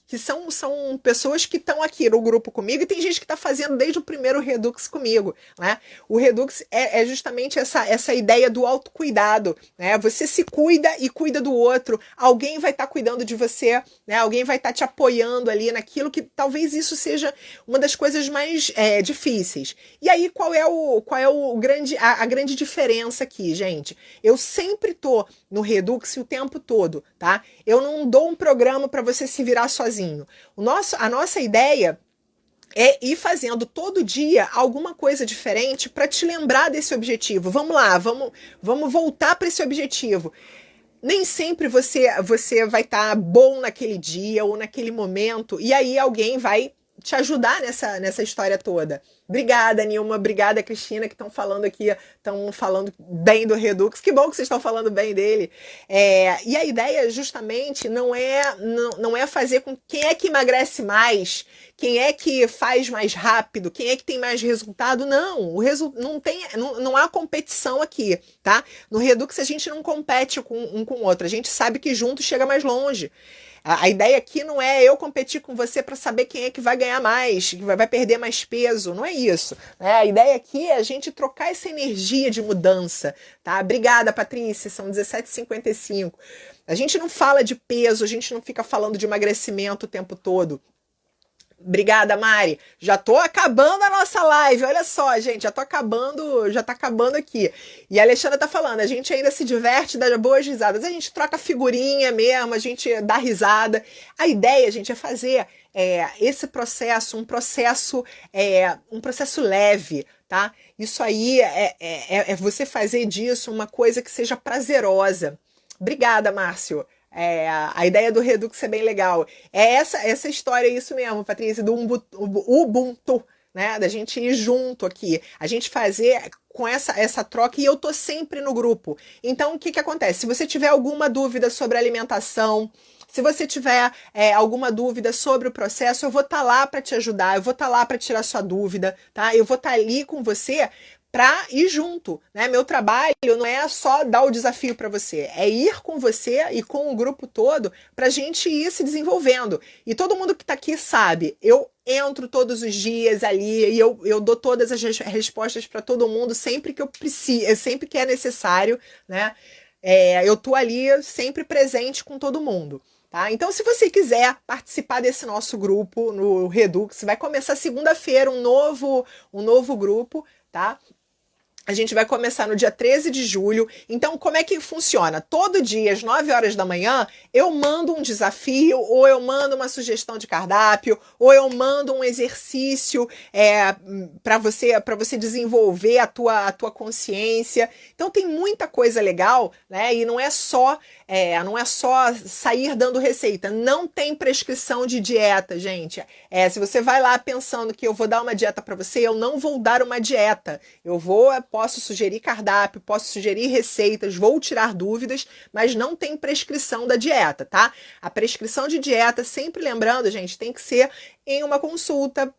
que são pessoas que estão aqui no grupo comigo, e tem gente que está fazendo desde o primeiro Redux comigo, né? O Redux é justamente essa ideia do autocuidado, né? Você se cuida e cuida do outro, alguém vai estar cuidando de você, né? Alguém vai estar te apoiando ali naquilo que talvez isso seja uma das coisas mais difíceis. E aí, qual é a grande diferença aqui, gente? Eu sempre tô no Redux o tempo todo, tá? Eu não dou um programa para você se virar sozinho. A nossa ideia é ir fazendo todo dia alguma coisa diferente para te lembrar desse objetivo. Vamos lá, vamos voltar para esse objetivo. Nem sempre você vai estar bom naquele dia ou naquele momento, e aí alguém vai te ajudar nessa história toda. Obrigada, Nilma. Obrigada, Cristina, que estão falando aqui, estão falando bem do Redux. Que bom que vocês estão falando bem dele. E a ideia, justamente, não é fazer com quem é que emagrece mais, quem é que faz mais rápido, quem é que tem mais resultado. Não, não há competição aqui, tá? No Redux a gente não compete um com o outro, a gente sabe que junto chega mais longe. A ideia aqui não é eu competir com você para saber quem é que vai ganhar mais, que vai perder mais peso, não é isso. A ideia aqui é a gente trocar essa energia de mudança, tá? Obrigada, Patrícia, são 17h55. A gente não fala de peso, a gente não fica falando de emagrecimento o tempo todo. Obrigada, Mari. Já tô acabando a nossa live. Olha só, gente, já tô acabando, já tá acabando aqui. E a Alexandra tá falando, a gente ainda se diverte, dá boas risadas. A gente troca figurinha mesmo, a gente dá risada. A ideia, gente, é fazer esse processo, um processo leve, tá? Isso aí é você fazer disso uma coisa que seja prazerosa. Obrigada, Márcio. A ideia do Redux é bem legal. É essa história, é isso mesmo, Patrícia, do Ubuntu, né? Da gente ir junto aqui. A gente fazer com essa troca, e eu tô sempre no grupo. Então, o que que acontece? Se você tiver alguma dúvida sobre alimentação, se você tiver alguma dúvida sobre o processo, eu vou estar lá para te ajudar, eu vou estar lá para tirar sua dúvida, tá? Eu vou estar ali com você para ir junto, né? Meu trabalho não é só dar o desafio para você, é ir com você e com o grupo todo para a gente ir se desenvolvendo. E todo mundo que está aqui sabe, eu entro todos os dias ali e eu dou todas as respostas para todo mundo sempre que eu preciso, sempre que é necessário, né? Eu tô ali sempre presente com todo mundo. Tá? Então, se você quiser participar desse nosso grupo no Redux, vai começar segunda-feira um novo grupo, tá? A gente vai começar no dia 13 de julho. Então, como é que funciona? Todo dia, às 9 horas da manhã, eu mando um desafio, ou eu mando uma sugestão de cardápio, ou eu mando um exercício para você desenvolver a tua consciência. Então, tem muita coisa legal, né? E não é só sair dando receita. Não tem prescrição de dieta, gente. Se você vai lá pensando que eu vou dar uma dieta para você, eu não vou dar uma dieta. Posso sugerir cardápio, posso sugerir receitas, vou tirar dúvidas, mas não tem prescrição da dieta, tá? A prescrição de dieta, sempre lembrando, gente, tem que ser em uma consulta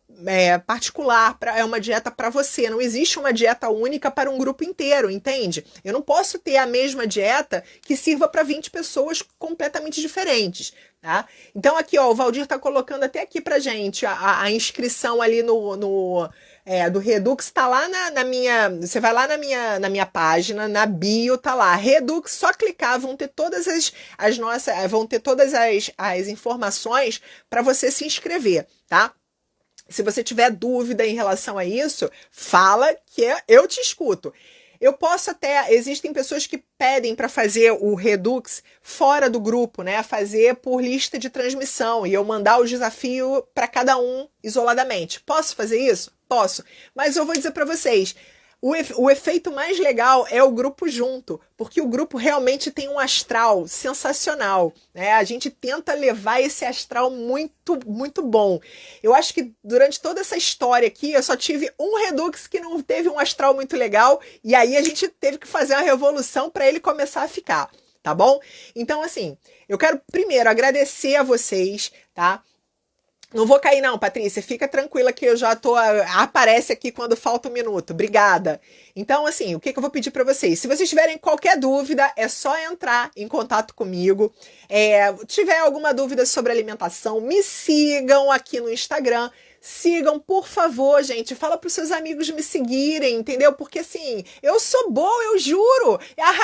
particular, é uma dieta para você. Não existe uma dieta única para um grupo inteiro, entende? Eu não posso ter a mesma dieta que sirva para 20 pessoas completamente diferentes. Tá? Então aqui, ó, o Valdir tá colocando até aqui pra gente a inscrição ali do Redux, tá lá na minha, você vai lá na minha página, na bio, tá lá, Redux, só clicar, vão ter todas as informações para você se inscrever, tá? Se você tiver dúvida em relação a isso, fala que eu te escuto. Eu posso existem pessoas que pedem para fazer o Redux fora do grupo, né? Fazer por lista de transmissão e eu mandar o desafio para cada um isoladamente. Posso fazer isso? Posso. Mas eu vou dizer para vocês, o efeito mais legal é o grupo junto, porque o grupo realmente tem um astral sensacional, né? A gente tenta levar esse astral muito, muito bom. Eu acho que durante toda essa história aqui, eu só tive um Redux que não teve um astral muito legal, e aí a gente teve que fazer uma revolução para ele começar a ficar, tá bom? Então, assim, eu quero primeiro agradecer a vocês, tá? Não vou cair não, Patrícia, fica tranquila que eu já aparece aqui quando falta um minuto. Obrigada. Então, assim, o que eu vou pedir para vocês? Se vocês tiverem qualquer dúvida, é só entrar em contato comigo. Tiver alguma dúvida sobre alimentação, me sigam aqui no Instagram. Sigam, por favor, gente. Fala pros seus amigos me seguirem, entendeu? Porque, assim, eu sou boa, eu juro.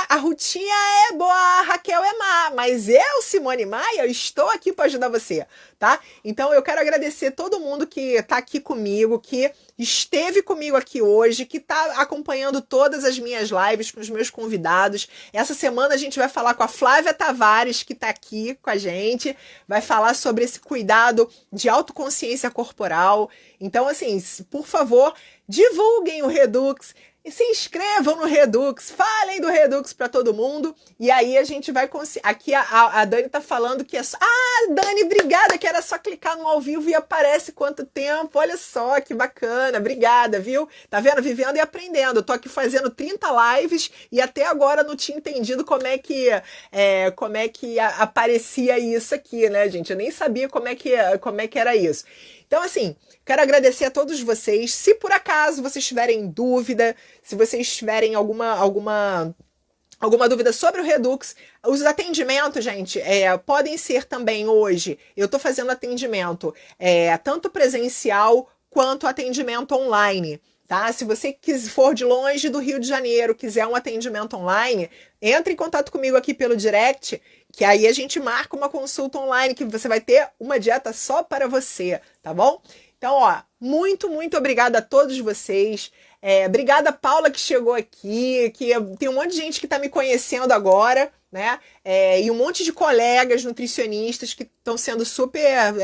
A Rutinha é boa, a Raquel é má. Mas eu, Simone Maia, eu estou aqui para ajudar você, tá? Então, eu quero agradecer todo mundo que tá aqui comigo, que esteve comigo aqui hoje, que tá acompanhando todas as minhas lives com os meus convidados. Essa semana a gente vai falar com a Flávia Tavares, que tá aqui com a gente. Vai falar sobre esse cuidado de autoconsciência corporal. Então, assim, por favor, divulguem o Redux e se inscrevam no Redux, falem do Redux para todo mundo, e aí a gente vai conseguir. Aqui a Dani tá falando que é só. Ah, Dani, obrigada, que era só clicar no ao vivo e aparece quanto tempo. Olha só que bacana, obrigada, viu? Tá vendo? Vivendo e aprendendo. Eu tô aqui fazendo 30 lives e até agora não tinha entendido como é que aparecia isso aqui, né, gente? Eu nem sabia como é que era isso. Então, assim, quero agradecer a todos vocês. Se por acaso vocês tiverem dúvida, se vocês tiverem alguma dúvida sobre o Redux, os atendimentos, gente, podem ser também hoje. Eu estou fazendo atendimento tanto presencial quanto atendimento online. tá? Se você for de longe do Rio de Janeiro, quiser um atendimento online, entre em contato comigo aqui pelo direct, que aí a gente marca uma consulta online, que você vai ter uma dieta só para você, tá bom? Então, ó, muito, muito obrigada a todos vocês. Obrigada, Paula, que chegou aqui, que tem um monte de gente que está me conhecendo agora, né? E um monte de colegas nutricionistas que estão sendo super...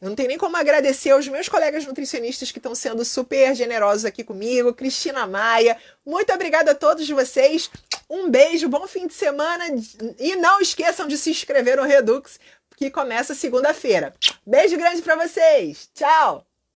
eu não tenho nem como agradecer aos meus colegas nutricionistas que estão sendo super generosos aqui comigo. Cristina Maia, muito obrigada a todos vocês. Um beijo, bom fim de semana. E não esqueçam de se inscrever no Redux, que começa segunda-feira. Beijo grande para vocês. Tchau!